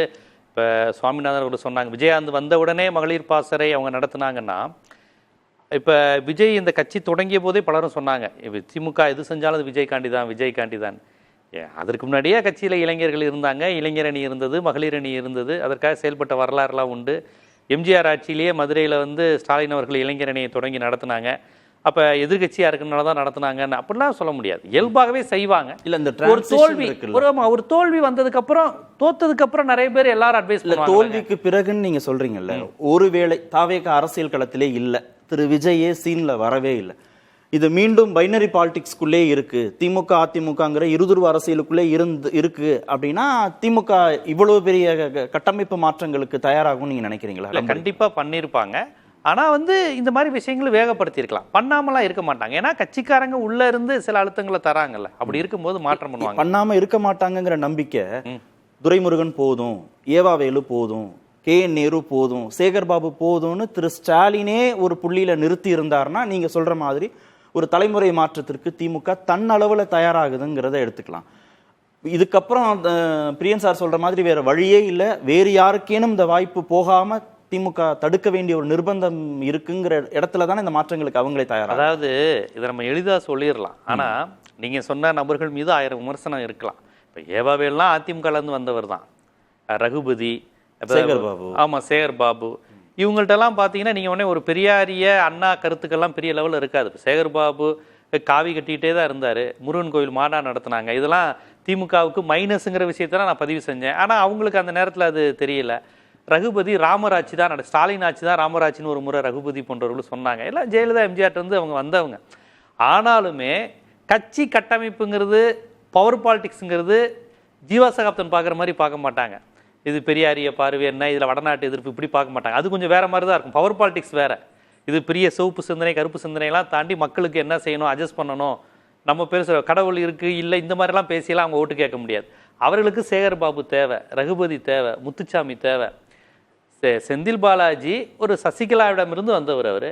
இப்போ சுவாமிநாதன் அவர்கள் சொன்னாங்க விஜயகாந்த் வந்த உடனே மகளிர் பாசறை அவங்க நடத்துனாங்கன்னா, இப்போ விஜய் இந்த கட்சி தொடங்கிய போதே பலரும் சொன்னாங்க திமுக எது செஞ்சாலும் அது விஜய்காண்டி தான், விஜய்காண்டி தான். அதற்கு முன்னாடியே கட்சியில் இளைஞர்கள் இருந்தாங்க, இளைஞர் அணி இருந்தது, மகளிர் அணி இருந்தது, அதற்காக செயல்பட்ட வரலாறுலாம் உண்டு. எம்ஜிஆர் ஆட்சியிலேயே மதுரையில் வந்து ஸ்டாலின் அவர்கள் இளைஞர் அணியை தொடங்கி நடத்தினாங்க. அப்போ எதிர்கட்சியாக இருக்கிறனால தான் நடத்தினாங்கன்னு அப்படிலாம் சொல்ல முடியாது. இயல்பாகவே செய்வாங்க. இல்லை இந்த ஒரு தோல்வி வந்ததுக்கப்புறம் தோத்ததுக்கப்புறம் நிறைய பேர் எல்லாரும் அட்வைஸ் பண்ணுவாங்க. தோல்விக்கு பிறகுன்னு நீங்கள் சொல்கிறீங்கல்ல, ஒருவேளை தாவேகா அரசியல் களத்திலே இல்லை, திரு விஜயே சீனில் வரவே இல்லை, இது மீண்டும் பைனரி பாலிடிக்ஸ்குள்ளே இருக்கு, திமுக அதிமுகங்கிற இருதுருவ அரசியலுக்குள்ளே இருக்கு அப்படின்னா திமுக இவ்வளவு பெரிய கட்டமைப்பு மாற்றங்களுக்கு தயாராகும் நீங்க நினைக்கிறீங்களா? கண்டிப்பா பண்ணிருப்பாங்க. ஆனா வந்து இந்த மாதிரி விஷயங்களை வேகப்படுத்தியிருக்கலாம், பண்ணாமலாம் இருக்க மாட்டாங்க. ஏன்னா கட்சிக்காரங்க உள்ள இருந்து சில அழுத்தங்களை தராங்கல்ல, அப்படி இருக்கும்போது மாற்றம் பண்ணுவாங்க. பண்ணாம இருக்க மாட்டாங்கிற நம்பிக்கை துரைமுருகன் போதும், ஏவாவேலு போதும், KN நேரு போதும், சேகர் பாபு போதும்னு திரு ஸ்டாலினே ஒரு புள்ளியில நிறுத்தி இருந்தாருன்னா நீங்க சொல்ற மாதிரி ஒரு தலைமுறை மாற்றத்திற்கு திமுக தன்னளவுல தயாராகுதுங்கிறத எடுத்துக்கலாம். இதுக்கப்புறம் பிரியன் சார் சொல்ற மாதிரி வேற வழியே இல்லை, வேறு யாருக்கேனும் இந்த வாய்ப்பு போகாம திமுக தடுக்க வேண்டிய ஒரு நிர்பந்தம் இருக்குங்கிற இடத்துல தானே இந்த மாற்றங்களுக்கு அவங்களே தயாரா. அதாவது இதை நம்ம எளிதா சொல்லிடலாம். ஆனா நீங்க சொன்ன நபர்கள் மீது 1000 விமர்சனம் இருக்கலாம். இப்போ ஏவாவேல்லாம் அதிமுகல இருந்து வந்தவர் தான். ரகுபதி, சேகர் பாபு, ஆமா சேகர் பாபு, இவங்கள்ட்டெல்லாம் பார்த்தீங்கன்னா நீங்கள் உடனே ஒரு பெரியாரிய அண்ணா கருத்துக்கெல்லாம் பெரிய லெவலில் இருக்காது. சேகர் பாபு காவி கட்டிகிட்டே தான் இருந்தார், முருகன் கோயில் மாநாடு நடத்தினாங்க. இதெல்லாம் திமுகவுக்கு மைனஸுங்கிற விஷயத்தெல்லாம் நான் பதிவு செஞ்சேன். ஆனால் அவங்களுக்கு அந்த நேரத்தில் அது தெரியல. ரகுபதி ராமராட்சி தான் ஸ்டாலின் ஆட்சி தான் ராமராட்சின்னு ஒரு முறை ரகுபதி போன்றவர்களும் சொன்னாங்க. எல்லாம் ஜெயலலிதா எம்ஜிஆர் வந்து அவங்க வந்தவங்க. ஆனாலுமே கட்சி கட்டமைப்புங்கிறது, பவர் பாலிடிக்ஸுங்கிறது ஜீவா சகாப்தன் பார்க்குற மாதிரி பார்க்க மாட்டாங்க. இது பெரியாரிய பார்வை என்ன, இதில் வடநாட்டு எதிர்ப்பு இப்படி பார்க்க மாட்டாங்க. அது கொஞ்சம் வேற மாதிரி தான் இருக்கும். பவர் பாலிடிக்ஸ் வேற. இது பெரிய சிவப்பு சிந்தனை கருப்பு சிந்தனைலாம் தாண்டி மக்களுக்கு என்ன செய்யணும், அட்ஜஸ்ட் பண்ணணும், நம்ம பேசுகிற கடவுள் இருக்குது இல்லை இந்த மாதிரிலாம் பேசியெல்லாம் அவங்க ஓட்டு கேட்க முடியாது. அவர்களுக்கு சேகர் பாபு தேவை, ரகுபதி தேவை, முத்துச்சாமி தேவை. செந்தில் பாலாஜி ஒரு சசிகலாவிடமிருந்து வந்தவர். அவர்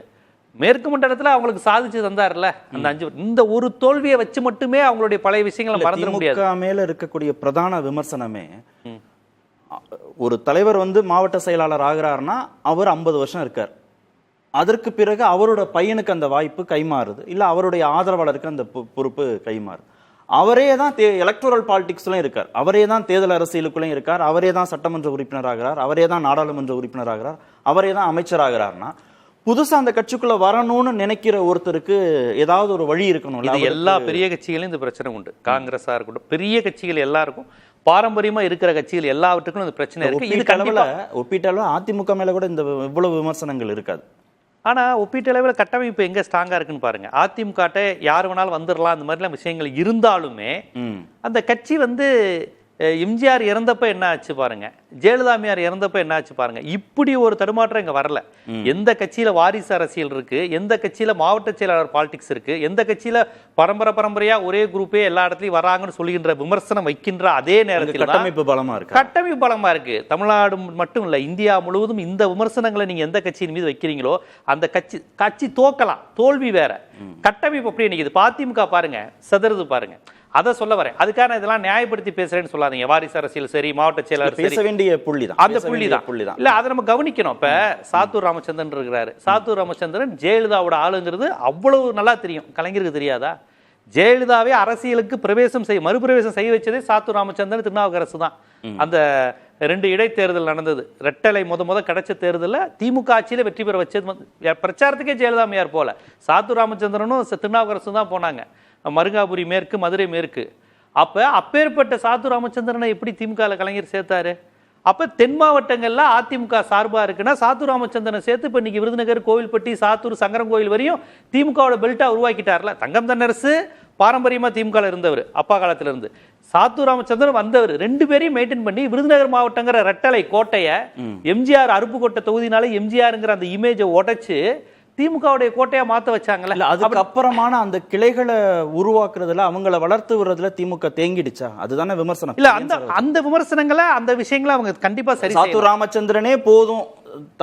மேற்கு மண்டலத்தில் அவங்களுக்கு சாதிச்சு தந்தார்ல அந்த 5. இந்த ஒரு தோல்வியை வச்சு மட்டுமே அவங்களுடைய பழைய விஷயங்களை மறந்துட முடியாது. மேல இருக்கக்கூடிய பிரதான விமர்சனமே, ஒரு தலைவர் வந்து மாவட்ட செயலாளர் ஆகிறாருன்னா அவர் 50 வருஷம் இருக்கார். அதற்கு பிறகு அவரோட பையனுக்கு அந்த வாய்ப்பு கைமாறுது, இல்ல அவருடைய ஆதரவாளருக்கு அந்த பொறுப்பு கைமாறுது. அவரே தான் எலக்டோரல் பாலிடிக்ஸ்லயும் இருக்கார், அவரே தான் தேர்தல் அரசியலுக்குள்ளேயும் இருக்கார், அவரே தான் சட்டமன்ற உறுப்பினர் ஆகிறார், அவரே தான் நாடாளுமன்ற உறுப்பினர் ஆகிறார், அவரே தான் அமைச்சர் ஆகிறார்னா புதுசா அந்த கட்சிக்குள்ள வரணும்னு நினைக்கிற ஒருத்தருக்கு ஏதாவது ஒரு வழி இருக்கணும். இது எல்லா பெரிய கட்சிகளையும் இந்த பிரச்சனை உண்டு. காங்கிரஸா இருக்கட்டும், பெரிய கட்சிகள் எல்லாருக்கும், பாரம்பரியமா இருக்கிற கட்சிகள் எல்லாவற்றுக்கும் இந்த பிரச்சனை இருக்கு. இது ஒப்பீட்டளவில் அதிமுக மேல கூட இந்த இவ்வளவு விமர்சனங்கள் இருக்காது. ஆனா ஒப்பீட்டளவில் கட்டமைப்பு எங்க ஸ்ட்ராங்கா இருக்குன்னு பாருங்க. அதிமுக யார் வேணாலும் வந்துடலாம் அந்த மாதிரிலாம் விஷயங்கள் இருந்தாலுமே அந்த கட்சி வந்து எம்ஜிஆர் இறந்தப்ப என்ன ஆச்சு பாருங்க, ஜெயலலிதாமியார் இறந்தப்ப என்ன ஆச்சு பாருங்க. இப்படி ஒரு தடுமாற்றம் இங்க வரல. எந்த கட்சியில வாரிசு அரசியல் இருக்கு, எந்த கட்சியில மாவட்ட செயலாளர் பாலிடிக்ஸ் இருக்கு, எந்த கட்சியில பரம்பரையா ஒரே குரூப்பே எல்லா இடத்துலயும் வராங்கன்னு சொல்லுகின்ற விமர்சனம் வைக்கின்ற அதே நேரத்தில் கட்டமைப்பு பலமா இருக்கு. கட்டமைப்பு பலமா இருக்கு. தமிழ்நாடு மட்டும் இல்ல, இந்தியா முழுவதும் இந்த விமர்சனங்களை நீங்க எந்த கட்சியின் மீது வைக்கிறீங்களோ அந்த கட்சி தோக்கலாம். தோல்வி வேற, கட்டமைப்பு அப்படியே நிக்குது. அதிமுக பாருங்க சிதறுது பாருங்க. அதை சொல்ல வரேன். அதுக்கான இதெல்லாம் நியாயப்படுத்தி பேசுறேன்னு சொல்லாதீங்க. வாரிசு அரசியல் சரி, மாவட்ட செயலாளர் பேச வேண்டிய புள்ளிதான், அந்த புள்ளிதான் இல்ல, அதை நம்ம கவனிக்கணும். இப்ப சாத்தூர் ராமச்சந்திரன் இருக்கிறாரு. சாத்தூர் ராமச்சந்திரன் ஜெயலலிதாவோட ஆளுங்கிறது அவ்வளவு நல்லா தெரியும். கலைஞருக்கு தெரியாதா? ஜெயலலிதாவே அரசியலுக்கு மறுபிரவேசம் செய்ய வச்சதே சாத்தூர் ராமச்சந்திரன், திருநாவுக்கரசு தான். அந்த 2 இடைத்தேர்தல் நடந்தது. ரெட்டலை முத கிடைச்ச தேர்தலில் திமுக ஆட்சியில வெற்றி பெற வச்சது பிரச்சாரத்துக்கே ஜெயலலிதாமையார் போல, சாத்தூர் ராமச்சந்திரனும் திருநாவுக்கரசும் தான் போனாங்க. மருங்காபுரி மேற்கு, மதுரை மேற்கு. அப்பேற்பட்ட சாத்தூர் ராமச்சந்திரனை எப்படி திமுக கலைஞர் சேர்த்தாரு? அப்ப தென் மாவட்டங்கள்ல அதிமுக சார்பா இருக்குன்னா சாத்தூர் ராமச்சந்திரன் சேர்த்து இப்ப இன்னைக்கு விருதுநகர், கோவில்பட்டி, சாத்தூர், சங்கரன் கோயில் வரையும் திமுகவோட பெல்ட்டா உருவாக்கிட்டார்ல. தங்கம் தென்னரசு பாரம்பரியமா திமுக இருந்தவர், அப்பா காலத்துல இருந்து. சாத்தூர் ராமச்சந்திரன் வந்தவர். 2 பேரையும் மெயின்டைன் பண்ணி விருதுநகர் மாவட்டங்கிற ரெட்டலை கோட்டைய எம்ஜிஆர் அருப்புக்கோட்டை தொகுதினால எம்ஜிஆர்ங்கிற அந்த இமேஜை உடைச்சு திமுகவுடைய கோட்டையா மாத்த வச்சாங்கல்ல. அதுக்கு அப்புறமான அந்த கிளைகளை உருவாக்குறதுல, அவங்கள வளர்த்து விடுறதுல திமுக தேங்கிடுச்சா? அதுதானே விமர்சனம். இல்ல, அந்த விமர்சனங்களை, அந்த விஷயங்களை அவங்க கண்டிப்பா சரி. சாத்தூர் ராமச்சந்திரனே போதும்,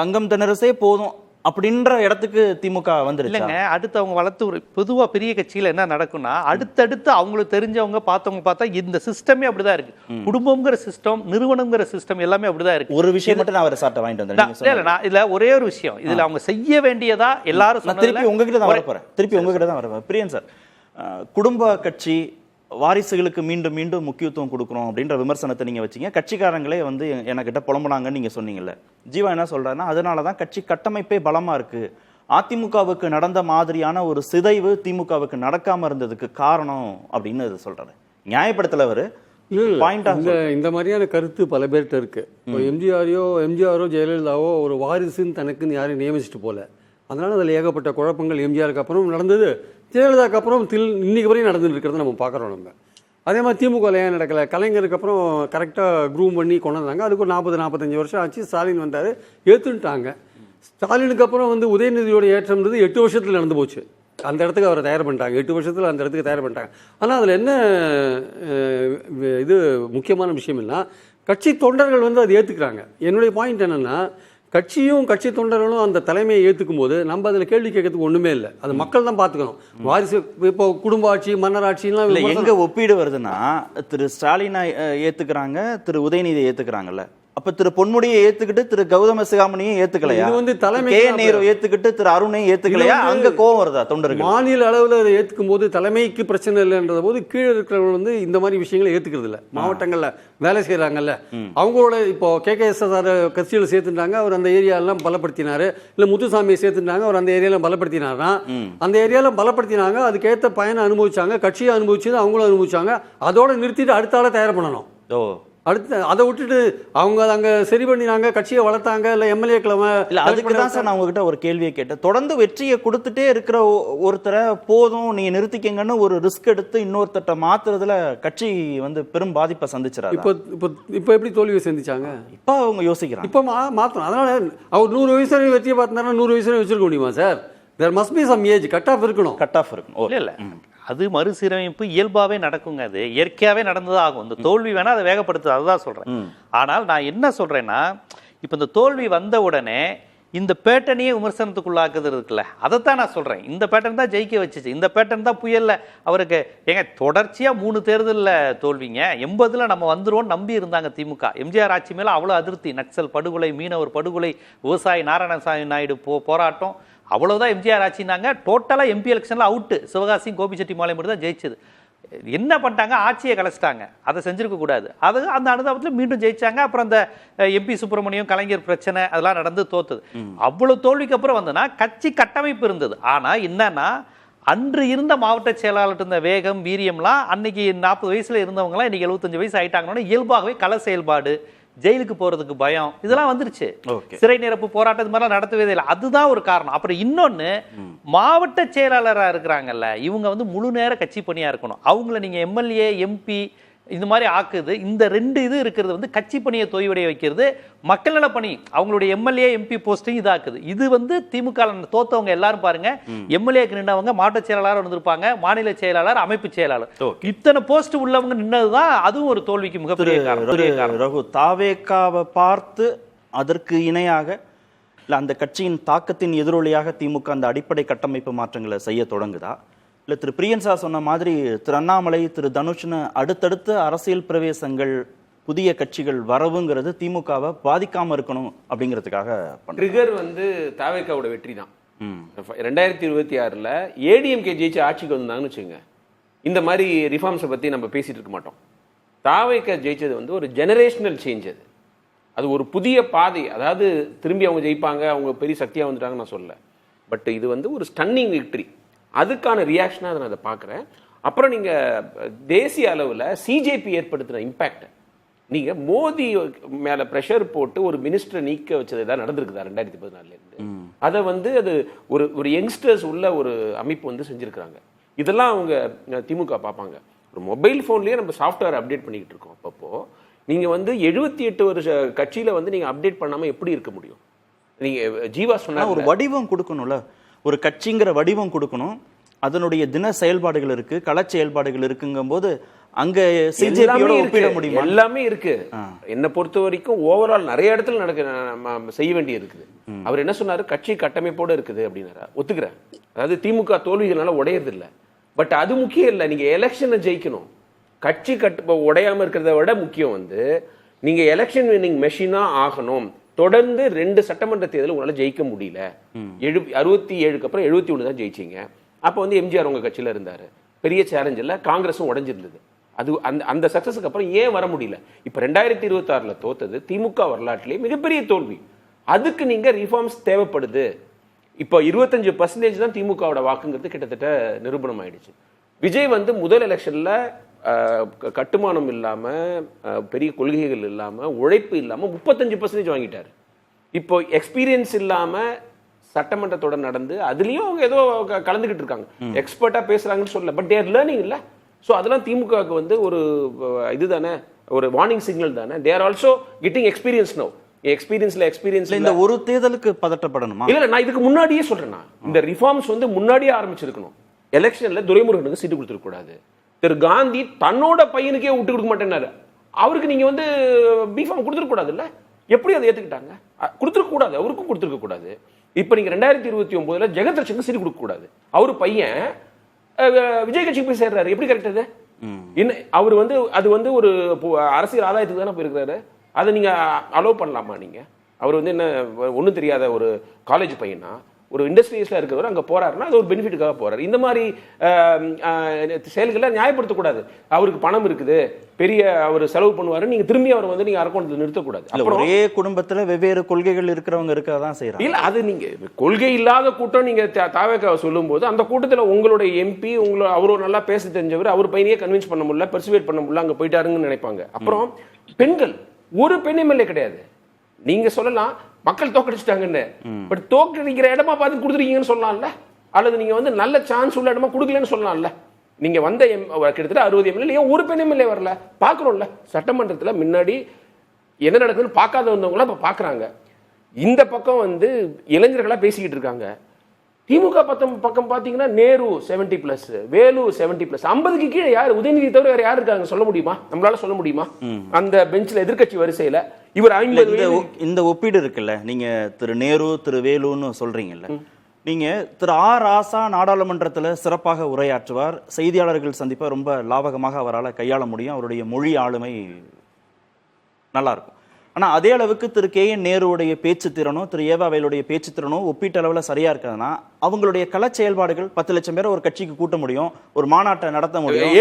தங்கம் தென்னரசே போதும் அப்படின்ற இடத்துக்கு திமுக வந்துருச்சு. இல்லைங்க, அடுத்து அவங்க வளர்த்து பொதுவா பெரிய கட்சியில என்ன நடக்கும்னா, அடுத்தடுத்து அவங்களுக்கு தெரிஞ்சவங்க பார்த்தவங்க பார்த்தா இந்த சிஸ்டமே அப்படிதான் இருக்கு. குடும்பம்ங்கிற சிஸ்டம், நிறுவனம்ங்கிற சிஸ்டம் எல்லாமே அப்படிதான் இருக்கு. ஒரு விஷயம் மட்டும் நான் அவரை சாட்ட வாங்கிட்டு வந்தேன். இதுல ஒரே ஒரு விஷயம், இதுல அவங்க செய்ய வேண்டியதா எல்லாரும் திருப்பி உங்ககிட்ட தான் வரப்போறேன். பிரியன் சார், குடும்ப கட்சி வாரிசுகளுக்கு மீண்டும் மீண்டும் முக்கியத்துவம் கொடுக்கணும் அப்படின்ற விமர்சனத்தை நீங்க வச்சீங்க. கட்சிக்காரங்களே வந்து என்கிட்ட புலம்புனாங்கன்னு நீங்க சொன்னீங்கல்ல. ஜீவா என்ன சொல்றாருன்னா, அதனாலதான் கட்சி கட்டமைப்பே பலமா இருக்கு, அதிமுகவுக்கு நடந்த மாதிரியான ஒரு சிதைவு திமுகவுக்கு நடக்காம இருந்ததுக்கு காரணம் அப்படின்னு சொல்றாரு. நியாயப்படுத்தலவர் இந்த மாதிரியான கருத்து பல பேர்கிட்ட இருக்கு. எம்ஜிஆரோ ஜெயலலிதாவோ ஒரு வாரிசுன்னு தனக்குன்னு யாரையும் நியமிச்சுட்டு போல. அதனால அதில் ஏகப்பட்ட குழப்பங்கள் எம்ஜிஆருக்கு அப்புறம் நடந்தது, ஜெயலலிதாவுக்கு அப்புறம் இன்னைக்கு வரையும் நடந்துட்டு இருக்கிறத நம்ம பார்க்குறோம். நம்ம அதே மாதிரி திமுக ஏன் நடக்கலை? கலைஞருக்கு அப்புறம் கரெக்டாக க்ரூம் பண்ணி கொண்டு வந்தாங்க. அதுக்கு ஒரு 40-45 வருஷம் ஆச்சு. ஸ்டாலின் வந்தார், ஏற்றுட்டாங்க. ஸ்டாலினுக்கு அப்புறம் வந்து உதயநிதியோட ஏற்றம்ன்றது 8 வருஷத்தில் நடந்து போச்சு. அந்த இடத்துக்கு அவரை தயார் பண்ணிட்டாங்க. 8 வருஷத்தில் அந்த இடத்துக்கு தயார் பண்ணிட்டாங்க. ஆனால் அதில் என்ன இது முக்கியமான விஷயம் இல்லைன்னா, கட்சி தொண்டர்கள் வந்து அதை ஏற்றுக்கிறாங்க. என்னுடைய பாயிண்ட் என்னென்னா, கட்சியும் கட்சி தொண்டர்களும் அந்த தலைமையை ஏற்றுக்கும் போது நம்ம அதில் கேள்வி கேட்கறதுக்கு ஒன்றுமே இல்லை. அது மக்கள் தான் பார்த்துக்கணும். வாரிசு இப்போ குடும்ப ஆட்சி, மன்னர் ஆட்சிலாம் இல்லை, எங்கே ஒப்பீடு வருதுன்னா, திரு ஸ்டாலினை ஏற்றுக்கிறாங்க, திரு உதயநிதியை ஏற்றுக்கிறாங்கல்ல. அப்ப திரு பொன்முடியை ஏத்துக்கிட்டு திரு கௌதம சிகாமணியை ஏத்துக்கலையா? இது வந்து தலைமை கே நேரு ஏத்துக்கிட்டு திரு அருணையும் ஏத்துக்கலையா? அங்க கோவம் வருதா தொண்டர்கள்? மாநில அளவில் அதை ஏத்துக்கும் போது தலைமைக்கு பிரச்சனை இல்லைன்ற போது கீழே இருக்கிறவங்க வந்து இந்த மாதிரி விஷயங்களை ஏத்துக்கிறது இல்லை. மாவட்டங்கள்ல வேலை செய்யறாங்கல்ல, அவங்களோட இப்போ KKSSR கட்சியில் சேர்த்துட்டாங்க, அவர் அந்த ஏரியாலாம் பலப்படுத்தினாரு. இல்ல முத்துசாமியை சேர்த்துட்டாங்க, அவர் அந்த ஏரியால பலப்படுத்தினாருன்னா அந்த ஏரியால பலப்படுத்தினாங்க, அதுக்கேற்ற பயனை அனுபவிச்சாங்க, கட்சியை அனுபவிச்சது அவங்களும் அனுபவிச்சாங்க. அதோட நிறுத்திட்டு அடுத்த ஆளை தயார் பண்ணணும். அடுத்து அதை விட்டுட்டு அவங்க அங்கே சரி பண்ணினாங்க, கட்சியை வளர்த்தாங்க, இல்லை எம்எல்ஏக்களை இல்லை. அதுக்கு தான் சார் நான் உங்ககிட்ட ஒரு கேள்வியை கேட்டேன். தொடர்ந்து வெற்றியை கொடுத்துட்டே இருக்கிற ஒருத்தரை போதும் நீங்கள் நிறுத்திக்கங்கன்னு ஒரு ரிஸ்க் எடுத்து இன்னொருத்தட்ட மாத்துறதுல கட்சி வந்து பெரும் பாதிப்பை சந்திச்சிடாது. இப்போ எப்படி தோல்வியை சந்திச்சாங்க? இப்போ அவங்க யோசிக்கிறாங்க, இப்போ மாற்றணும். அதனால அவர் 100 வயசு வெற்றியை பார்த்தாருன்னா 100 வயசு வச்சிருக்க முடியுமா sir? There must be some age, cut off இருக்கணும். கட் ஆஃப் இருக்கணும். இல்லை அது மறுசீரமைப்பு இயல்பாகவே நடக்குங்க. அது இயற்கையாகவே நடந்துதான் ஆகும். இந்த தோல்வி வேணா அதை வேகப்படுத்துது, அதுதான் சொல்றேன். ஆனால் நான் என்ன சொல்றேன்னா, இப்போ இந்த தோல்வி வந்த உடனே இந்த பேட்டர்னையே விமர்சனத்துக்குள்ளாக்குது இருக்குல்ல, அதைத்தான் நான் சொல்றேன். இந்த பேட்டர்ன் தான் ஜெயிக்க வச்சுச்சு, இந்த பேட்டர்ன் தான் புயல்ல அவருக்கு. ஏங்க தொடர்ச்சியா 3 தேர்தலில் தோல்விங்க. 80ல் நம்ம வந்துருவோம் நம்பி இருந்தாங்க திமுக. எம்ஜிஆர் ஆட்சி மேல அவ்வளவு அதிருப்தி. நக்சல் படுகொலை, மீனவர் படுகொலை, விவசாயி நாராயணசாமி நாயுடு போராட்டம், அவ்வளவுதான் எம்ஜிஆர் ஆட்சினாங்க. டோட்டலாக MP எலெக்ஷனில் அவுட்டு. சிவகாசியும் கோபிச்செட்டிப்பாளையம் மட்டும் தான் ஜெயிச்சது. என்ன பண்ணிட்டாங்க, ஆட்சியை கலைச்சிட்டாங்க. அதை செஞ்சிருக்க கூடாது. அது அந்த அனுதாபத்தில் மீண்டும் ஜெயிச்சாங்க. அப்புறம் அந்த MP சுப்பிரமணியம் கலைஞர் பிரச்சனை அதெல்லாம் நடந்து தோத்துது. அவ்வளவு தோல்விக்கு அப்புறம் வந்தனா கட்சி கட்டமைப்பு இருந்தது. ஆனா என்னன்னா, அன்று இருந்த மாவட்ட செயலாளர் இருந்த வேகம், வீரியம்லாம் அன்னைக்கு 40 வயசுல இருந்தவங்கலாம் இன்னைக்கு 75 வயசு ஆயிட்டாங்கன்னா இயல்பாகவே கள செயல்பாடு, ஜெயிலுக்கு போறதுக்கு பயம், இதெல்லாம் வந்துருச்சு. சிறை நிரப்பு போராட்டம் இது மாதிரிலாம் நடத்தவே இல்லை. அதுதான் ஒரு காரணம். அப்புறம் இன்னொன்னு, மாவட்ட செயலாளராக இருக்கிறாங்கல்ல, இவங்க வந்து முழு நேர கட்சி பணியா இருக்கணும். அவங்கள நீங்க MLA MP இந்த மாதிரி ஆக்குது. இந்த 2 இது இருக்கிறது வந்து கட்சி பணியை தொய்வடைய வைக்கிறது. மக்கள் நல பணி, அவங்களுடைய MLA MP போஸ்டிங் இதாக்குது. இது வந்து திமுக தோத்தவங்க எல்லாரும் பாருங்க, MLAக்கு நின்றவங்க மாவட்ட செயலாளர் வந்திருப்பாங்க, மாநில செயலாளர், அமைப்பு செயலாளர், இத்தனை போஸ்ட் உள்ளவங்க நின்னதுதான் அதுவும் ஒரு தோல்விக்கு மிகப்பெரிய காரணம். ரகு, தாவேக்காவை பார்த்து அதற்கு இணையாக இல்ல அந்த கட்சியின் தாக்கத்தின் எதிரொலியாக திமுக அந்த அடிப்படை கட்டமைப்பு மாற்றங்களை செய்ய தொடங்குதா? இல்லை திரு பிரியன் சார் சொன்ன மாதிரி திரு அண்ணாமலை, திரு தனுஷ்னு அடுத்தடுத்த அரசியல் பிரவேசங்கள், புதிய கட்சிகள் வரவுங்கிறது திமுகவை பாதிக்காம இருக்கணும் அப்படிங்கிறதுக்காக ட்ரிகர் வந்து தாவேக்காவோட வெற்றி தான். 2026ல் ADMK ஜெயிச்சு ஆட்சிக்கு வந்தாங்கன்னு வச்சுங்க, இந்த மாதிரி ரிஃபார்ம்ஸை பற்றி நம்ம பேசிட்டு இருக்க மாட்டோம். தாவேக்கா ஜெயிச்சது வந்து ஒரு ஜெனரேஷனல் சேஞ்ச். அது ஒரு புதிய பாதை. அதாவது திரும்பி அவங்க ஜெயிப்பாங்க, அவங்க பெரிய சக்தியாக வந்துட்டாங்கன்னு நான் சொல்லலை. பட் இது வந்து ஒரு ஸ்டன்னிங் விக்டரி. அதுக்கான ரியாக்ஷனாக நான் அதை பார்க்குறேன். அப்புறம் நீங்கள் தேசிய அளவில் CJP ஏற்படுத்தின இம்பேக்ட், நீங்கள் மோடி மேலே ப்ரெஷர் போட்டு ஒரு மினிஸ்டரை நீக்க வச்சது தான் நடந்திருக்குதா 2014 அதை வந்து அது ஒரு யங்ஸ்டர்ஸ் உள்ள ஒரு அமைப்பு வந்து செஞ்சுருக்கிறாங்க. இதெல்லாம் அவங்க திமுக பார்ப்பாங்க. ஒரு மொபைல் ஃபோன்லேயே நம்ம சாஃப்ட்வேர் அப்டேட் பண்ணிக்கிட்டு இருக்கோம். அப்பப்போ நீங்கள் வந்து 78 வருஷ கட்சியில் வந்து நீங்கள் அப்டேட் பண்ணாமல் எப்படி இருக்க முடியும்? நீங்கள் ஜீவா சொன்னா ஒரு வடிவம் கொடுக்கணும்ல, ஒரு கட்சிங்கிற வடிவம் கொடுக்கணும். அதனுடைய தின செயல்பாடுகள் இருக்கு, கள செயல்பாடுகள் இருக்குங்கும் போது அங்க சிஜேபியோட ஒப்பிட முடியுமா? எல்லாமே இருக்கு. என்ன பொறுத்த வரைக்கும் ஓவரால் நிறைய இடத்துல செய்ய வேண்டிய இருக்குது. அவர் என்ன சொன்னாரு, கட்சி கட்டமைப்போட இருக்குது அப்படின்னாரா? ஒத்துக்கிறேன். அதாவது திமுக தோல்விகளால உடையறது இல்லை. பட் அது முக்கியம் இல்லை. நீங்க எலெக்ஷனை ஜெயிக்கணும். கட்சி உடையாம இருக்கிறத விட முக்கியம் வந்து நீங்க எலெக்ஷன் வின்னிங் மெஷினா ஆகணும். தொடர்ந்து 2 சட்டமன்ற தேர்தல் உங்களால ஜெயிக்க முடியல. 67க்கு அப்புறம் 71 தான் ஜெயிச்சீங்க. அப்போ வந்து எம்ஜிஆர் உங்க கட்சியில இருந்தாரு. பெரிய சேலஞ்ச் இல்லை, காங்கிரஸும் உடைஞ்சிருந்தது. அது அந்த சக்சஸுக்கு அப்புறம் ஏன் வர முடியல? இப்போ 2026ல் தோத்தது திமுக வரலாற்றிலே மிகப்பெரிய தோல்வி. அதுக்கு நீங்க ரிஃபார்ம்ஸ் தேவைப்படுது. இப்போ 25% தான் திமுகவோட வாக்குங்கிறது கிட்டத்தட்ட நிரூபணம் ஆயிடுச்சு. விஜய் வந்து முதல் எலெக்ஷன்ல கட்டுமானம் இல்லாம, பெரிய கொள்கைகள் இல்லாம, உழைப்பு இல்லாம 35% வாங்கிட்டாரு. இப்போ எக்ஸ்பீரியன்ஸ் இல்லாம சட்டமன்றத்தோட நடந்து அதுலயும் அவங்க ஏதோ கலந்துகிட்டு இருக்காங்க, எக்ஸ்பர்ட்டா பேசுறாங்கன்னு சொல்லல. பட் தேர் லேர்னிங் இல்ல. ஸோ அதெல்லாம் திமுகவுக்கு வந்து ஒரு இதுதானே, ஒரு வார்னிங் சிக்னல் தானே. தேர் ஆல்சோ கெட்டிங் எக்ஸ்பீரியன்ஸ் நோ. எக்ஸ்பீரியன்ஸ்ல இந்த ஒரு தேர்தலுக்கு பதட்டப்படணுமா? இல்ல, நான் இதுக்கு முன்னாடியே சொல்றேன். இந்த ரிஃபார்ம்ஸ் வந்து முன்னாடியே ஆரம்பிச்சிருக்கணும். எலெக்ஷன்ல துரைமுருகனுக்கு சீட்டு கொடுத்துருக்க கூடாது. திரு காந்தி தன்னோட பையனுக்கே விட்டு கொடுக்க மாட்டேன்னாரு. அவருக்கு நீங்க வந்து பிஃபார்ம் கொடுத்துருக்க கூடாதுல்ல? எப்படி அதை ஏத்துக்கிட்டாங்க? கொடுத்துருக்க கூடாது, அவருக்கும் கொடுத்துருக்க கூடாது. இப்ப நீங்க 2029 ஜெகத் ரட்சனுக்கு சீட் கொடுக்க கூடாது. அவரு பையன் விஜய் கட்சிக்கு போய் சேர்றாரு, எப்படி கரெக்ட் அது? என்ன அவர் வந்து அது வந்து ஒரு அரசியல் ஆதாயத்துக்கு தானே போயிருக்கிறாரு. அதை நீங்க அலோவ் பண்ணலாமா? நீங்க அவர் வந்து என்ன ஒன்றும் தெரியாத ஒரு காலேஜ் பையனா, ஒரு இண்டஸ்ட்ரியஸில் இருக்கிறவர் அங்கே போறாருன்னா அது ஒரு பெனிஃபிட்டுக்காக போறாரு. இந்த மாதிரி செயல்களை நியாயப்படுத்தக்கூடாது. அவருக்கு பணம் இருக்குது, பெரிய அவர் செலவு பண்ணுவாரு, நீங்க திரும்பி அவர் வந்து நீங்க அரக்கோணத்தில் நிறுத்தக்கூடாது. ஒரே குடும்பத்துல வெவ்வேறு கொள்கைகள் இருக்கிறவங்க இருக்கதான் செய்யறாங்க. இல்ல அது நீங்க கொள்கை இல்லாத கூட்டம் நீங்க தாவேக்காவை சொல்லும் போது அந்த கூட்டத்தில் உங்களுடைய எம்பி அவரு நல்லா பேச தெரிஞ்சவர், அவர் பையனையே கன்வின்ஸ் பண்ண முடியல, பெர்சுவேட் பண்ண முடியல, அங்க போயிட்டாருன்னு நினைப்பாங்க. அப்புறம் பெண்கள் ஒரு பெண் எம்எல்ஏ கிடையாது. நீங்க சொல்லலாம் மக்கள் தோக்கடிச்சிட்டாங்கன்னு, பட் தோக்கடிக்கிற இடமா பார்த்து கொடுத்துருக்கீங்கன்னு சொல்லலாம்ல, அல்லது நீங்க வந்து நல்ல சான்ஸ் உள்ள இடமா கொடுக்கலன்னு சொல்லலாம்ல. நீங்க வந்த கிட்டத்தட்ட 60 எம்எல்ஏ, ஏன் ஒரு பெண் எம்எல்ஏ வரல? பாக்குறோம்ல சட்டமன்றத்தில் முன்னாடி என்ன நடக்குதுன்னு பார்க்காத வந்தவங்கள இப்ப பாக்குறாங்க. இந்த பக்கம் வந்து இளைஞர்களா பேசிக்கிட்டு இருக்காங்க. திமுக பக்கம் பாத்தீங்கன்னா நேரு 70+, வேலு 70+, 50க்கு கீழே யாரு? உதயநிதி தவிர வேற யாரு இருக்காங்க சொல்ல முடியுமா? நம்மளால சொல்ல முடியுமா? அந்த பெஞ்ச்ல எதிர்க்கட்சி வரிசையில இவர் 50. இந்த ஒப்பீடு இருக்குல்ல, நீங்க திரு நேரு திரு வேலுன்னு சொல்றீங்கல்ல, நீங்க திரு ராசா நாடாளுமன்றத்தில் சிறப்பாக உரையாற்றுவார், செய்தியாளர்கள் சந்திப்பா ரொம்ப லாபகமாக அவரால் கையாள முடியும், அவருடைய மொழி ஆளுமை நல்லா இருக்கும். ஆனா அதே அளவுக்கு திரு KN நேருடைய பேச்சு திறனோ திரு ஏவாவேலுடைய பேச்சு திறனோ ஒப்பீட்டளவில் சரியா இருக்காதுன்னா அவங்களுடைய கள செயல்பாடுகள் 10 லட்சம் பேரை ஒரு கட்சிக்கு கூட்ட முடியும், ஒரு மாநாட்டை நடத்த முடியும்,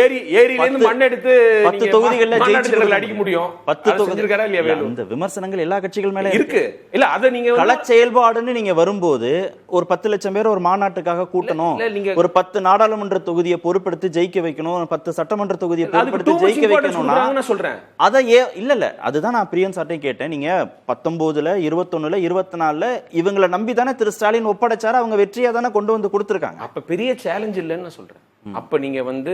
10 தொகுதிகளில் ஜெயிச்சு அடிக்க முடியும். 10 தொகுதிகள். இந்த விமர்சனங்கள் எல்லா கட்சிகள் மேல இருக்கு. இல்ல அதை நீங்க கள செயல்பாடுன்னு நீங்க வரும்போது ஒரு 10 லட்சம் பேர் ஒரு மாநாட்டுக்காக கூட்டணும், ஒரு 10 நாடாளுமன்ற தொகுதியை பொறுப்படுத்தி ஜெயிக்க வைக்கணும், 10 சட்டமன்ற தொகுதியை பொறுப்படுத்தி ஜெயிக்க வைக்கணும்னா சொல்றேன். அதை இல்ல அதுதான் நான் பிரியன் சார்ட்டே கேட்டேன். நீங்க 19ல 21ல 24ல இவங்களை நம்பி தானே திரு ஸ்டாலின் ஒப்படைச்சாரு, அவங்க வெற்றியா தானே கொண்டு வந்து கொடுத்துருக்காங்க. அப்ப பெரிய சேலஞ்ச் இல்லைன்னு நான் சொல்றேன். அப்ப நீங்க வந்து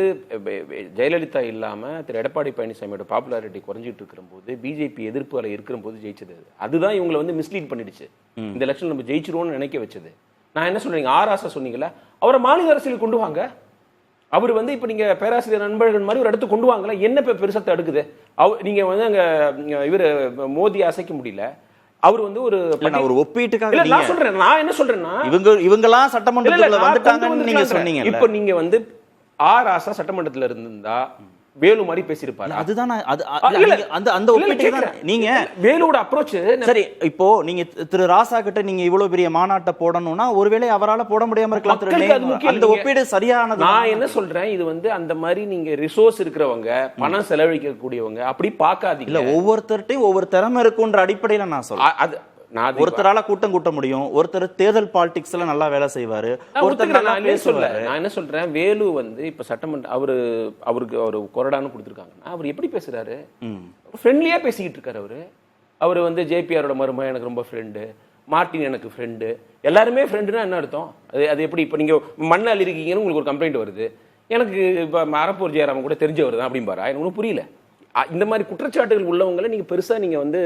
ஜெயலலிதா இல்லாம திரு எடப்பாடி பழனிசாமியோட பாப்புலாரிட்டி குறைஞ்சிட்டு இருக்கிற போது, பிஜேபி எதிர்ப்பு அலை இருக்கிற போது ஜெயிச்சது அதுதான் இவங்களை வந்து மிஸ்லீட் பண்ணிடுச்சு. இந்த எலெக்ஷன் நம்ம ஜெயிச்சிருவோம்னு நினைக்க வச்சது. நான் என்ன சொல்றேன், ஆராசா சொன்னீங்களா, அவரை மாநில அரசியல் கொண்டு வாங்க. அவர் வந்து இப்ப நீங்க பேராசிரியர் நண்பர்கள் மாதிரி ஒரு இடத்துக்கு கொண்டு வாங்கல, என்ன பெருசத்தை அடுக்குது? நீங்க வந்து அங்க இவர் மோடி அசைக்க முடியல. அவர் வந்து ஒரு ஒப்பீட்டுக்காக நான் சொல்றேன். நான் என்ன சொல்றேன்னா இவங்கெல்லாம் சட்டமன்றத்துல வந்துட்டாங்கன்னு நீங்க சொன்னீங்க. இப்ப நீங்க வந்து ராசா சட்டமன்றத்துல இருந்தா வேலு மாதிரி பேசியிருப்பாரு. அதுதான் அந்த ஒப்பீட்டுக்கு நீங்க வேலுவோட அப்ரோச் சரி. இப்போ நீங்க திரு ராசா கிட்ட நீங்க இவ்வளவு பெரிய மாநாட்டை போடணும்னா ஒருவேளை அவரால் போட முடியாம இருக்கலாம். அந்த ஒப்பீடு சரியானது. நான் என்ன சொல்றேன், இது வந்து அந்த மாதிரி நீங்க ரிசோர்ஸ் இருக்கிறவங்க, பணம் செலவழிக்க கூடியவங்க அப்படி பார்க்காதீங்க. இல்ல ஒவ்வொருத்தர்ட்டையும் ஒவ்வொரு திறமை இருக்குன்ற அடிப்படையில நான் சொல்றேன். ஒருத்தரால கூட்டம் கூட்ட முடியும், ஒருத்தர் தேர்தல் பாலிடிக்ஸ்ல நல்லா வேலை செய்வாரு, ஒருத்தர் நல்லா பேசுவாரு. நான் என்ன சொல்றேன், வேலு வந்து இப்ப சட்டமன்ற அவருக்கு ஒரு கொறடான்னு கொடுத்துருக்காங்கன்னா அவர் எப்படி பேசுறாரு? ஃப்ரெண்ட்லியா பேசிக்கிட்டு இருக்காரு. அவரு வந்து ஜேபிஆரோட மருமகன் எனக்கு ரொம்ப ஃப்ரெண்டு, மார்ட்டின் எனக்கு ஃப்ரெண்டு, எல்லாருமே ஃப்ரெண்டுன்னா என்ன அர்த்தம்? அது எப்படி? இப்ப நீங்க மண்ணால் இருக்கீங்கன்னு உங்களுக்கு ஒரு கம்ப்ளைண்ட் வருது, எனக்கு இப்ப அரப்பூர் ஜெயராமன் கூட தெரிஞ்சவர் தான் அப்படிம்பாரா? எனக்கு ஒன்றும் புரியல. இந்த மாதிரி குற்றச்சாட்டுகள் உள்ளவங்களை நீங்க பெருசா நீங்க வந்து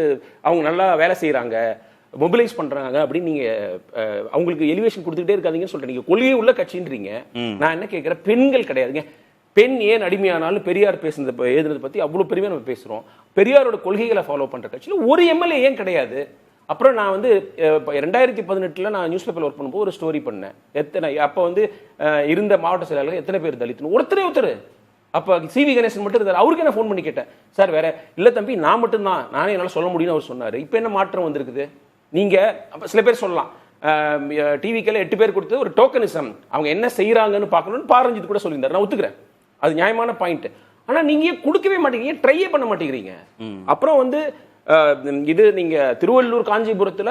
அவங்க நல்லா வேலை செய்யறாங்க, மொபிலைஸ் பண்றாங்க அப்படின்னு நீங்க அவங்களுக்கு எலிவேஷன் கொடுத்துக்கிட்டே இருக்காதீங்கன்னு சொல்றேன். நீங்க கொள்கையே உள்ள கட்சின்றீங்க. நான் என்ன கேட்கிறேன், பெண்கள் கிடையாதுங்க. பெண் ஏன் அடிமையானாலும் பெரியார் பேசுனது எழுதுனதை பத்தி அவ்வளவு பெருமையா நம்ம பேசுறோம். பெரியாரோட கொள்கைகளை ஃபாலோ பண்ற கட்சியில ஒரு எம்எல்ஏ ஏன் கிடையாது? அப்புறம் நான் வந்து 2018 நான் நியூஸ் பேப்பர்ல ஒர்க் பண்ணும்போது ஒரு ஸ்டோரி பண்ணேன். அப்ப வந்து இருந்த மாவட்ட செயலாளர்கள் எத்தனை பேர் தலித்? ஒருத்தர். அப்ப சிவி கணேசன் மட்டும் இருந்தார். அவருக்கு என்ன ஃபோன் பண்ணி கேட்டேன், சார் வேற இல்ல தம்பி, நான் மட்டும்தான், நானே என்னால சொல்ல முடியும்னு அவர் சொன்னாரு. இப்ப என்ன மாற்றம் வந்திருக்குது? நீங்க சில பேர் சொல்லலாம், டிவிக்கெல்லாம் 8 பேர் கொடுத்து ஒரு டோக்கனிசம், அவங்க என்ன செய்யறாங்கன்னு பார்க்கணும்னு பாரஞ்சித் கூட சொல்லியிருந்தாரு. நான் ஒத்துக்கிறேன், அது நியாயமான பாயிண்ட். ஆனா நீங்க கொடுக்கவே மாட்டேங்கிறீங்க, ட்ரையே பண்ண மாட்டேங்கிறீங்க. அப்புறம் வந்து இது நீங்க திருவள்ளூர் காஞ்சிபுரத்துல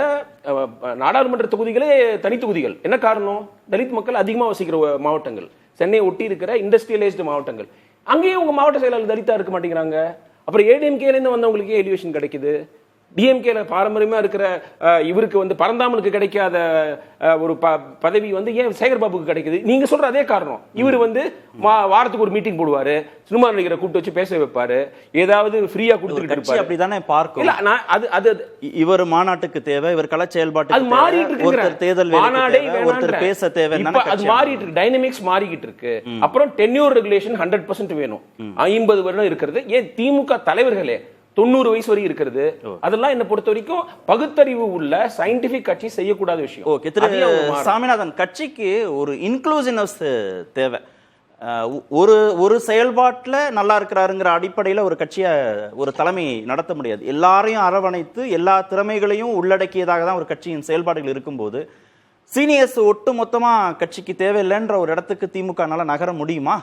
நாடாளுமன்ற தொகுதிகளே தனி தொகுதிகள். என்ன காரணம்? தலித் மக்கள் அதிகமா வசிக்கிற மாவட்டங்கள், சென்னை ஒட்டி இருக்கிற இண்டஸ்ட்ரியலைஸ்டு மாவட்டங்கள். அங்கேயும் உங்க மாவட்ட செயலாளர் தலித்தா இருக்க மாட்டேங்கிறாங்க. அப்புறம் ஏடிஎம்கேல இருந்து வந்தவங்களுக்கே எலிவேஷன் கிடைக்குது. டிஎம்கேல பாரம்பரியமா இருக்கிற இவருக்கு வந்து பரந்தாமனுக்கு கிடைக்காத ஒரு பதவி வந்து ஏன் சேகர் பாபுக்கு கிடைக்குது? நீங்க சொல்ற அதே காரணம். இவர் வந்து வாரத்துக்கு ஒரு மீட்டிங் போடுவாரு, சினிமா நடிகரை கூப்பிட்டு வச்சு பேச வைப்பாரு, ஏதாவது ஃப்ரீயா கொடுத்துட்டு இருப்பாரு. அப்படிதானே பார்க்கும். இல்ல நான் அது இவர் மாநாட்டுக்கு தேவை, இவர் கல செயல்பாட்டுக்கு அது மாறிட்டு இருக்கு. ஒருத்தர் தேர்தல் மாநாடே ஒருத்தர் பேச தேவை, அது மாறிட்டு இருக்கு. டைனமிக்ஸ் மாறிக்கிட்டு இருக்கு. அப்புறம் டென்யூர் ரெகுலேஷன் 100% வேணும். 50 வருடம் இருக்கிறது. ஏன் திமுக தலைவர்களே 90 வயசு வரை இருக்கிறது, அதெல்லாம் என்ன பொறுத்த வரைக்கும் பகுத்தறிவு உள்ள சயின்டிபிக் கட்சி செய்யக்கூடாத விஷயம். ஓகே திரு சாமிநாதன், கட்சிக்கு ஒரு இன்க்ளூசிவ்னஸ் தேவை. ஒரு செயல்பாட்டில் நல்லா இருக்கிறாருங்கிற அடிப்படையில் ஒரு கட்சியை ஒரு தலைமை நடத்த முடியாது. எல்லாரையும் அரவணைத்து எல்லா திறமைகளையும் உள்ளடக்கியதாக தான் ஒரு கட்சியின் செயல்பாடுகள் இருக்கும்போது சீனியர்ஸ் ஒட்டு மொத்தமாக கட்சிக்கு தேவையில்லைன்ற ஒரு இடத்துக்கு திமுகனால நகர முடியுமா?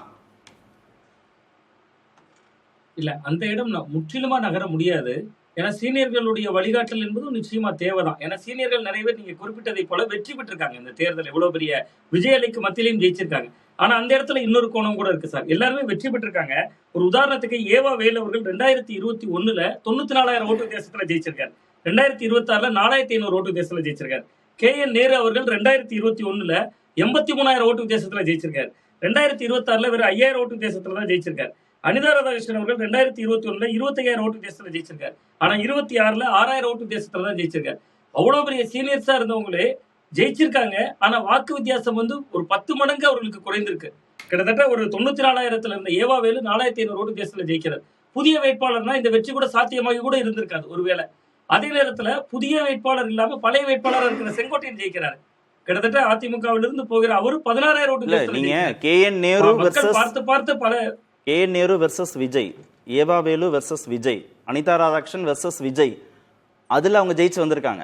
இல்ல, அந்த இடம் முற்றிலுமா நகர முடியாது. ஏன்னா சீனியர்களுடைய வழிகாட்டல் என்பது நிச்சயமா தேவைதான். ஏன்னா சீனியர்கள் நிறைய பேர் நீங்க குறிப்பிட்டதை போல வெற்றி பெற்றிருக்காங்க. இந்த தேர்தல் எவ்வளவு பெரிய விஜயலைக்கு மத்தியிலையும் ஜெயிச்சிருக்காங்க. ஆனா அந்த இடத்துல இன்னொரு கோணம் கூட இருக்கு சார். எல்லாருமே வெற்றி பெற்றிருக்காங்க. ஒரு உதாரணத்துக்கு ஏவா வேலு அவர்கள் 2021 94,000 ஓட்டு வித்தியாசத்துல ஜெயிச்சிருக்காரு. 2026 4,500 ஓட்டு வித்தியாசத்துல ஜெயிச்சிருக்காரு. KN நேரு அவர்கள் 2021 83,000 ஓட்டு வித்தியாசத்துல ஜெயிச்சிருக்காரு. 2026 வெறும் 5,000 ஓட்டு வித்தியாசத்துல தான் ஜெயிச்சிருக்காரு. அனிதா ராதாகிருஷ்ணன் அவர்கள் 2021 25,000 ஓட்டு வித்தியாசத்துல ஜெயிச்சிருக்காரு. ஆனா 26 6,000 ஓட்டு வித்தியாசத்துல தான் ஜெயிச்சிருக்காரு. அவ்வளவு பெரிய சீனியர்ஸா இருந்தவங்களே ஜெயிச்சிருக்காங்க. ஆனா வாக்கு வித்தியாசம் வந்து ஒரு 10 மடங்கு அவர்களுக்கு குறைந்திருக்கு. கிட்டத்தட்ட ஒரு 94,000 இருந்த ஏவா வேலு 4,500 ஓட்டு வித்தியாசத்துல ஜெயிக்கிறார். புதிய வேட்பாளர்னா இந்த வெற்றி கூட சாத்தியமாகி கூட இருந்திருக்காது ஒருவேளை. அதே நேரத்துல புதிய வேட்பாளர் இல்லாம பழைய வேட்பாளர் இருக்கிற செங்கோட்டையன் ஜெயிக்கிறாரு. கிட்டத்தட்ட அதிமுகவிலிருந்து போகிற அவரு 16,000 ஓட்டு KN நேரு வெர்சஸ் விஜய், ஏவா வேலு வெர்சஸ் விஜய், அனிதா ராதாகிருஷ்ணன் வெர்சஸ் விஜய், அதுல அவங்க ஜெயிச்சு வந்திருக்காங்க.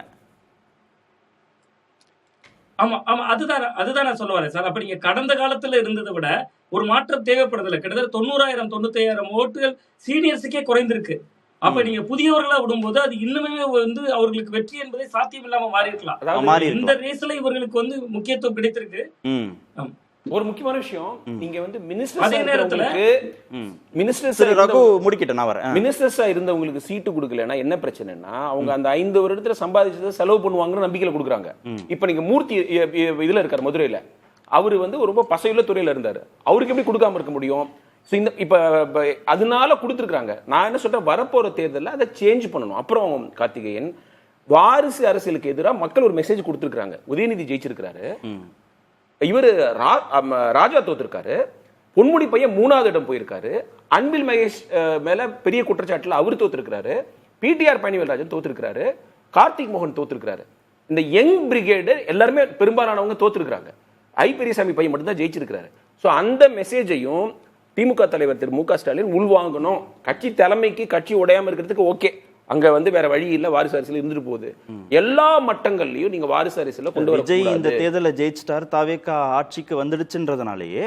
ஆமா ஆமா, அதுதான் நான் சொல்ல வரேன் சார். அப்ப நீங்க கடந்த காலத்துல இருந்ததை விட ஒரு மாற்றம் தேவைப்படுதில்லை. கிட்டத்தட்ட 90,000 95,000 ஓட்டுகள் சீனியர்ஸுக்கே குறைந்திருக்கு. அப்ப நீங்க புதியவர்களா விடும்போது அது இன்னுமே வந்து அவர்களுக்கு வெற்றி என்பதை சாத்தியம் இல்லாம மாறி இருக்கலாம். இந்த ரேஸ்ல இவர்களுக்கு வந்து முக்கியத்துவம் கிடைத்திருக்கு. ஒரு முக்கியமான விஷயம், நீங்க வந்து மினிஸ்டர்ஸா இருந்தவங்களுக்கு சீட்டு கொடுக்கலன்னா என்ன பிரச்சனைனா, அவங்க அந்த 5 வருடத்துல சம்பாதிச்சதை செலவு பண்ணுவாங்கன்னு நம்பிக்கையில கொடுக்குறாங்க. இப்ப நீங்க மூர்த்தி இதுல இருக்காரு மதுரையில, அவரு வந்து ரொம்ப பசையுள்ள துறையில இருந்தாரு, அவருக்கு எப்படி கொடுக்காம இருக்க முடியும்? இப்ப அதனால கொடுத்துருக்காங்க. நான் என்ன சொல்றேன், வரப்போற தேர்தலில் அதை சேஞ்ச் பண்ணணும். அப்புறம் கார்த்திகேயன், வாரிசு அரசியலுக்கு எதிராக மக்கள் ஒரு மெசேஜ் கொடுத்துருக்காங்க. உதயநிதி ஜெயிச்சிருக்கிறாரு, இவரு ராஜா தோத்திருக்காரு, பொன்முடி பையன் 3வது இடம் போயிருக்காரு, அன்பில் மகேஷ் மேல பெரிய குற்றச்சாட்டுல அவர் தோத்திருக்கிறாரு, பிடிஆர் பழனிவேல்ராஜன் தோத்திருக்கிறாரு, கார்த்திக் மோகன் தோத்திருக்கிறாரு. இந்த யங் பிரிகேடு எல்லாருமே பெரும்பாலானவங்க தோத்திருக்கிறாங்க. பெரியசாமி பையன் மட்டும் தான் ஜெயிச்சிருக்கிறாரு. ஸோ அந்த மெசேஜையும் திமுக தலைவர் திரு மு க ஸ்டாலின் உள்வாங்கணும். கட்சி தலைமைக்கு கட்சி உடையாம இருக்கிறதுக்கு ஓகே, அங்க வந்து வேற வழி இல்ல, வாரிசு அரசியல் இருந்துட்டு போகுது. எல்லா மட்டங்கள்லயும் நீங்க வாரிசு அரசியல கொண்டு வர. விஜய் இந்த தேர்தலை ஜெயிச்சிட்டார், தாவேகா ஆட்சிக்கு வந்துடுச்சுன்றதுனாலேயே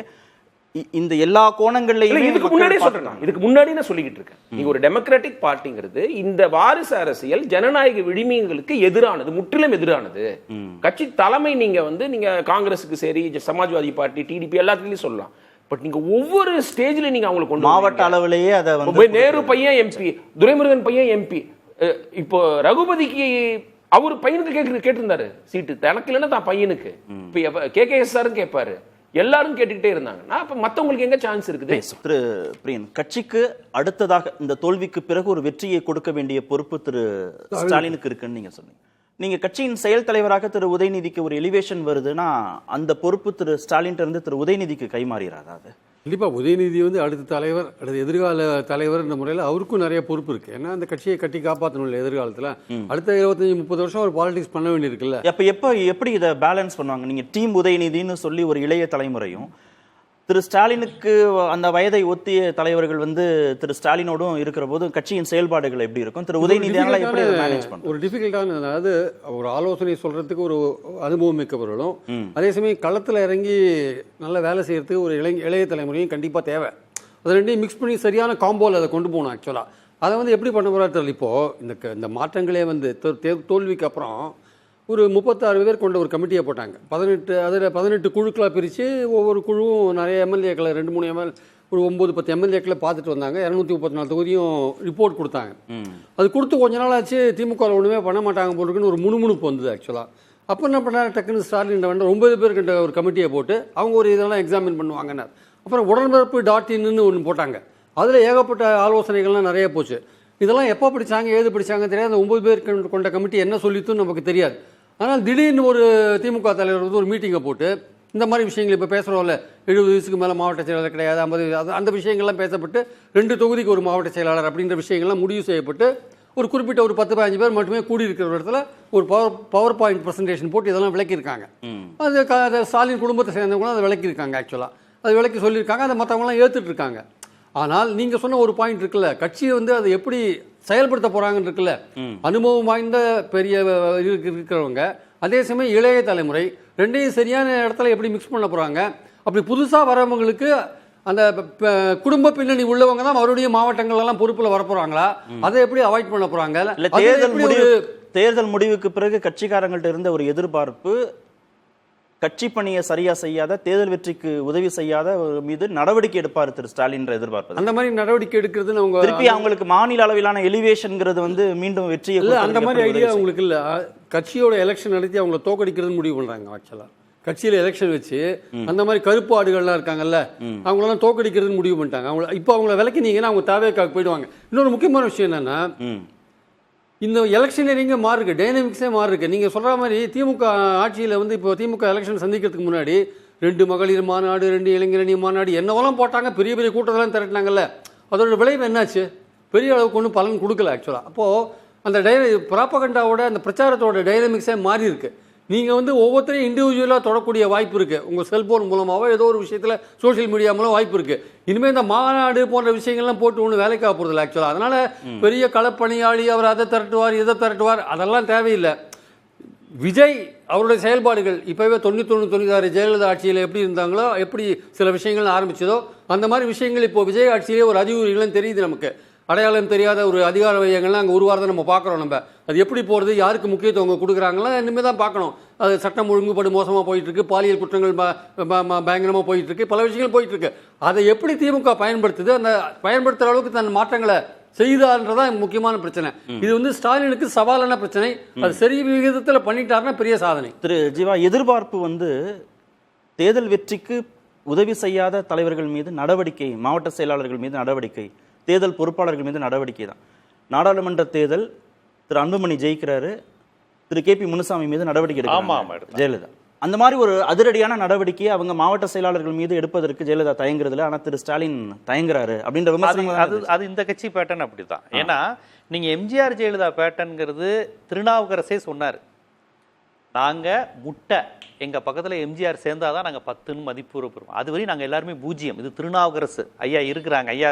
இந்த எல்லா கோணங்கள்லயும் இதுக்கு முன்னாடியே சொல்றேன், இதுக்கு முன்னாடி நான் சொல்லிக்கிட்டு இருக்கேன், நீங்க ஒரு டெமோக்ராட்டிக் பார்ட்டிங்கிறது இந்த வாரிசு அரசியல் ஜனநாயக விழுமியங்களுக்கு எதிரானது, முற்றிலும் எதிரானது. கட்சி தலைமை நீங்க வந்து நீங்க காங்கிரஸுக்கு சரி, சமாஜ்வாதி பார்ட்டி, டிடிபி எல்லாத்துலயும் சொல்லலாம். பட் நீங்க ஒவ்வொரு ஸ்டேஜ்ல நீங்க அவங்களை கொண்டு மாவட்ட அளவிலேயே அதை வந்து நேரு பையன் எம்பி, துரைமுருகன் பையன் எம்பி, இப்போ ரகுபதிக்கு அவர் பையனுக்கு கேட்டிருந்தாரு சீட்டு, தனக்கு இல்லைன்னா தான் பையனுக்கு. இப்ப KKSR கேட்பாரு, எல்லாரும் கேட்டுக்கிட்டே இருந்தாங்கன்னா அப்ப மத்தவங்களுக்கு எங்க சான்ஸ் இருக்குது? திரு பிரியன், கட்சிக்கு அடுத்ததாக இந்த தோல்விக்கு பிறகு ஒரு வெற்றியை கொடுக்க வேண்டிய பொறுப்பு திரு ஸ்டாலினுக்கு இருக்குன்னு நீங்க சொன்னீங்க. நீங்க கட்சியின் செயல் தலைவராக திரு உதயநிதிக்கு ஒரு எலிவேஷன் வருதுன்னா அந்த பொறுப்பு திரு ஸ்டாலின் இருந்து திரு உதயநிதிக்கு கைமாறாதா? அது கண்டிப்பா உதயநிதி வந்து அடுத்த தலைவர், அடுத்த எதிர்கால தலைவர் என்ற முறையில் அவருக்கும் நிறைய பொறுப்பு இருக்கு. ஏன்னா அந்த கட்சியை கட்டி காப்பாற்றணும் இல்லை எதிர்காலத்தில். அடுத்த 25-30 வருஷம் ஒரு பாலிடிக்ஸ் பண்ண வேண்டியிருக்குல்ல. எப்படி இதை பேலன்ஸ் பண்ணுவாங்க? நீங்க டீம் உதயநிதினு சொல்லி ஒரு இளைய தலைமுறையும், திரு ஸ்டாலினுக்கு அந்த வயதை ஒத்திய தலைவர்கள் வந்து திரு ஸ்டாலினோடும் இருக்கிற போது கட்சியின் செயல்பாடுகள் எப்படி இருக்கும்? திரு உதயநிதியால எப்படி மேனேஜ் பண்ணும்? ஒரு டிஃபிகல்ட்டான, அதாவது ஒரு ஆலோசனை சொல்றதுக்கு ஒரு அனுபவம் மிக்கவர்களும், அதே சமயம் களத்தில் இறங்கி நல்ல வேலை செய்யறதுக்கு ஒரு இளைய தலைமுறையும் கண்டிப்பாக தேவை. அது ரெண்டையும் மிக்ஸ் பண்ணி சரியான காம்போவில் அதை கொண்டு போகணும். ஆக்சுவலாக அதை வந்து எப்படி பண்ண போகிறார் தெரியல. இப்போது இந்த மாற்றங்களே வந்து தோல்விக்கு அப்புறம் ஒரு 36 பேர் கொண்ட ஒரு கமிட்டியை போட்டாங்க. 18 குழுக்களாக பிரித்து ஒவ்வொரு குழுவும் நிறைய எம்எல்ஏக்களை 2-3 ஒரு 9-10 எம்எல்ஏக்களை பார்த்துட்டு வந்தாங்க. 234 தொகுதியும் ரிப்போர்ட் கொடுத்தாங்க. அது கொடுத்து கொஞ்ச நாள் ஆச்சு, திமுக ஒன்றுமே பண்ண மாட்டாங்க போட்டுருக்குன்னு ஒரு முணுமுணுப்பு வந்தது ஆக்சுவலாக. அப்போ என்ன பண்ணார், டக்குன்னு ஸ்டாலின் 9 பேருக்கிட்ட ஒரு கமிட்டியை போட்டு அவங்க ஒரு இதெல்லாம் எக்ஸாமின் பண்ணுவாங்கன்னார். அப்புறம் உடன்பிறப்பு.in ஒன்று போட்டாங்க. அதில் ஏகப்பட்ட ஆலோசனைகள்லாம் நிறைய போச்சு. இதெல்லாம் எப்போ படித்தாங்க, ஏது படித்தாங்க தெரியாது. அந்த 9 பேர் கொண்ட கமிட்டி என்ன சொல்லித்துன்னு நமக்கு தெரியாது. ஆனால் திடீர்னு ஒரு திமுக தலைவர் வந்து ஒரு மீட்டிங்கை போட்டு இந்த மாதிரி விஷயங்கள் இப்போ பேசுகிறோம்ல, 70 வயசுக்கு மேலே மாவட்ட செயலாளர் கிடையாது, 50 அந்த விஷயங்கள்லாம் பேசப்பட்டு 2 தொகுதிக்கு ஒரு மாவட்ட செயலாளர் அப்படின்ற விஷயங்கள்லாம் முடிவு செய்யப்பட்டு ஒரு குறிப்பிட்ட ஒரு 10-15 பேர் மட்டுமே கூடியிருக்கிற இடத்துல ஒரு பவர் பாயிண்ட் ப்ரெசன்டேஷன் போட்டு இதெல்லாம் விளக்கியிருக்காங்க. அது ஸ்டாலின் குடும்பத்தை சேர்ந்தவங்களும் அதை விளக்கியிருக்காங்க. ஆக்சுவலாக அது விளக்கி சொல்லியிருக்காங்க. அதை மற்றவங்களாம் ஏற்றுட்டு இருக்காங்க. ஆனால் நீங்கள் சொன்ன ஒரு பாயிண்ட் இருக்குல்ல, கட்சியை வந்து அதை எப்படி செயல்படுத்த போகிறாங்கன்னு இருக்குல்ல, அனுபவம் வாய்ந்த பெரிய இருக்கிறவங்க, அதே சமயம் இளைய தலைமுறை, ரெண்டையும் சரியான இடத்துல எப்படி மிக்ஸ் பண்ண போகிறாங்க. அப்படி புதுசாக வரவங்களுக்கு அந்த குடும்ப பின்னணி உள்ளவங்க தான் மறுபடியும் மாவட்டங்கள்லாம் பொறுப்பில் வரப்போகிறாங்களா, அதை எப்படி அவாய்ட் பண்ண போகிறாங்க. தேர்தல் முடிவுக்கு பிறகு கட்சிக்காரங்கள்ட்ட இருந்த ஒரு எதிர்பார்ப்பு, கட்சி பணியை சரியா செய்யாத, தேர்தல் வெற்றிக்கு உதவி செய்யாத மீது நடவடிக்கை எடுப்பார் திரு ஸ்டாலின் எதிர்பார்ப்பு. அந்த மாதிரி நடவடிக்கை எடுக்கிறது அவங்க திருப்பி அவங்களுக்கு மாநில அளவிலான எலிவேஷன்ங்கிறது வந்து மீண்டும் வெற்றியை இல்லை. அந்த மாதிரி ஐடியா அவங்களுக்கு இல்லை. கட்சியோட எலெக்ஷன் நடத்தி அவங்கள தோக்கடிக்கிறதுன்னு முடிவு பண்ணுறாங்க. ஆக்சுவலாக கட்சியில் எலெக்ஷன் வச்சு அந்த மாதிரி கருப்பு ஆடுகள்லாம் இருக்காங்கல்ல, அவங்களெல்லாம் தோக்கடிக்கிறதுன்னு முடிவு பண்ணிட்டாங்க. அவங்க இப்போ அவங்கள விலக்கினீங்கன்னா அவங்க தேவைக்காக போயிடுவாங்க. இன்னொரு முக்கியமான விஷயம் என்னன்னா, இந்த எலெக்ஷனரிங்கே மாறி இருக்கு, டைனமிக்ஸே மாறி இருக்கு. நீங்கள் சொல்கிற மாதிரி திமுக ஆட்சியில் வந்து இப்போ திமுக எலெக்ஷன் சந்திக்கிறதுக்கு முன்னாடி 2 மகளிர் மாநாடு, 2 இளைஞரணி மாநாடு என்னவெல்லாம் போட்டாங்க, பெரிய பெரிய கூட்டத்தெல்லாம் திரட்டினாங்கல்ல. அதோட விளைவு என்னாச்சு? பெரிய அளவுக்கு ஒன்றும் பலன் கொடுக்கல ஆக்சுவலாக. அப்போது அந்த ப்ராபகண்டாவோட அந்த பிரச்சாரத்தோட டைனமிக்ஸே மாறி இருக்கு. நீங்கள் வந்து ஒவ்வொருத்தரையும் இண்டிவிஜுவலாக தொடக்கூடிய வாய்ப்பு இருக்குது. உங்கள் செல்ஃபோன் மூலமாகவோ ஏதோ ஒரு விஷயத்தில் சோஷியல் மீடியா மூலம் வாய்ப்பு இருக்குது. இனிமேல் இந்த மாநாடு போன்ற விஷயங்கள்லாம் போட்டு ஒன்று வேலைக்காக போகிறதில்ல ஆக்சுவலாக. அதனால் பெரிய களப்பணியாளி அவர் அதை திரட்டுவார், இதை திரட்டுவார், அதெல்லாம் தேவையில்லை. விஜய் அவருடைய செயல்பாடுகள் இப்போவே 91-96 ஜெயலலிதா ஆட்சியில் எப்படி இருந்தாங்களோ, எப்படி சில விஷயங்கள் ஆரம்பிச்சதோ அந்த மாதிரி விஷயங்கள் இப்போ விஜய் ஆட்சியிலே ஒரு அறிகுறிகளும் தெரியுது. நமக்கு அடையாளம் தெரியாத ஒரு அதிகார மையங்கள்லாம் அங்கே உருவாரதை நம்ம பார்க்குறோம். நம்ம அது எப்படி போகிறது, யாருக்கு முக்கியத்துவம் கொடுக்குறாங்களா இனிமேல் தான் பார்க்கணும். அது சட்டம் ஒழுங்குபாடு மோசமாக போயிட்டுருக்கு, பாலியல் குற்றங்கள் பயங்கரமாக போயிட்டுருக்கு, பல விஷயங்கள் போயிட்டுருக்கு. அதை எப்படி திமுக பயன்படுத்துது, அந்த பயன்படுத்துகிற அளவுக்கு தன் மாற்றங்களை செய்தான்றதான் முக்கியமான பிரச்சனை. இது வந்து ஸ்டாலினுக்கு சவாலான பிரச்சனை. அது சரி விகிதத்தில் பண்ணிட்டாருன்னா பெரிய சாதனை. திரு ஜீவா, எதிர்பார்ப்பு வந்து தேர்தல் வெற்றிக்கு உதவி செய்யாத தலைவர்கள் மீது நடவடிக்கை, மாவட்ட செயலாளர்கள் மீது நடவடிக்கை, தேர்தல் பொறுப்பாளர்கள் மீது நடவடிக்கை தான். நாடாளுமன்ற தேர்தல் திரு அன்புமணி ஜெயிக்கிறாரு, திரு கே.பி. முனுசாமி மீது நடவடிக்கை எடுக்கிறாங்க ஜெயலலிதா. அந்த மாதிரி ஒரு அதிரடியான நடவடிக்கையை அவங்க மாவட்ட செயலாளர்கள் மீது எடுப்பதற்கு ஜெயலலிதா தயங்குறதுல, ஆனால் திரு ஸ்டாலின் தயங்குறாரு அப்படின்ற விமர்சனம். அது இந்த கட்சி பேட்டர்ன் அப்படிதான். ஏன்னா நீங்க எம்ஜிஆர் ஜெயலலிதா பேட்டர்ன்ங்கிறது திருநாவுக்கரசே சொன்னார், நாங்க முட்டை, எங்க பக்கத்துல எம்ஜிஆர் சேர்ந்தாதான் நாங்க 10ன்னு மதிப்பு பெறுவோம், அதுவரை நாங்க எல்லாருமே 0. இது திருநாவுக்கரசு ஐயா இருக்கிறாங்க, ஐயா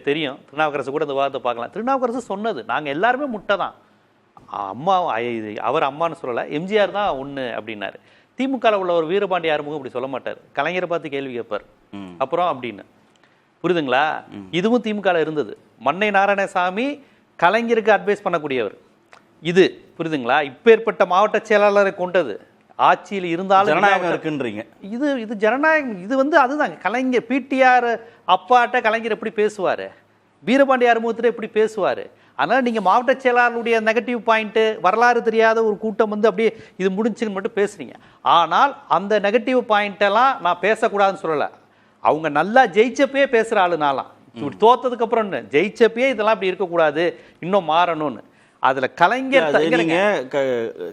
தெரியும், திருநாவுக்கரசு கூட இந்த வாதத்தை பார்க்கலாம். திருநாவுக்கரசு சொன்னது, நாங்க எல்லாருமே முட்டை தான், அம்மா அவர் அம்மான்னு சொல்லலை, எம்ஜிஆர் தான் ஒன்று அப்படின்னாரு. திமுகவில் உள்ள ஒரு வீரபாண்டி ஆறுமுகம் அப்படி சொல்ல மாட்டார், கலைஞரை பார்த்து கேள்வி கேட்பார் அப்புறம் அப்படின்னு. புரியுதுங்களா? இதுவும் திமுகவில் இருந்தது. மன்னை நாராயணசாமி கலைஞருக்கு அட்வைஸ் பண்ணக்கூடியவர். இது புரியுதுங்களா? இப்பேற்பட்ட மாவட்ட செயலாளரை கொண்டது ஆட்சியில் இருந்தாலும் ஜனநாயகம் இருக்குன்றீங்க. இது ஜனநாயகம். இது வந்து அதுதான் கலைஞர் பிடிஆர் அப்பாட்ட கலைஞர் எப்படி பேசுவார், வீரபாண்டி ஆறுமுகத்தில் எப்படி பேசுவார். அதனால் நீங்கள் மாவட்ட செயலாளருடைய நெகட்டிவ் பாயிண்ட்டு, வரலாறு தெரியாத ஒரு கூட்டம் வந்து அப்படியே இது முடிஞ்சுன்னு மட்டும் பேசுறீங்க. ஆனால் அந்த நெகட்டிவ் பாயிண்டெல்லாம் நான் பேசக்கூடாதுன்னு சொல்லலை. அவங்க நல்லா ஜெயிச்சப்பே பேசுகிற ஆளுனாலாம், இப்படி தோத்ததுக்கு அப்புறம் ஜெயிச்சப்பே இதெல்லாம் இப்படி இருக்கக்கூடாது, இன்னும் மாறணும்னு. அதுல கலைஞர்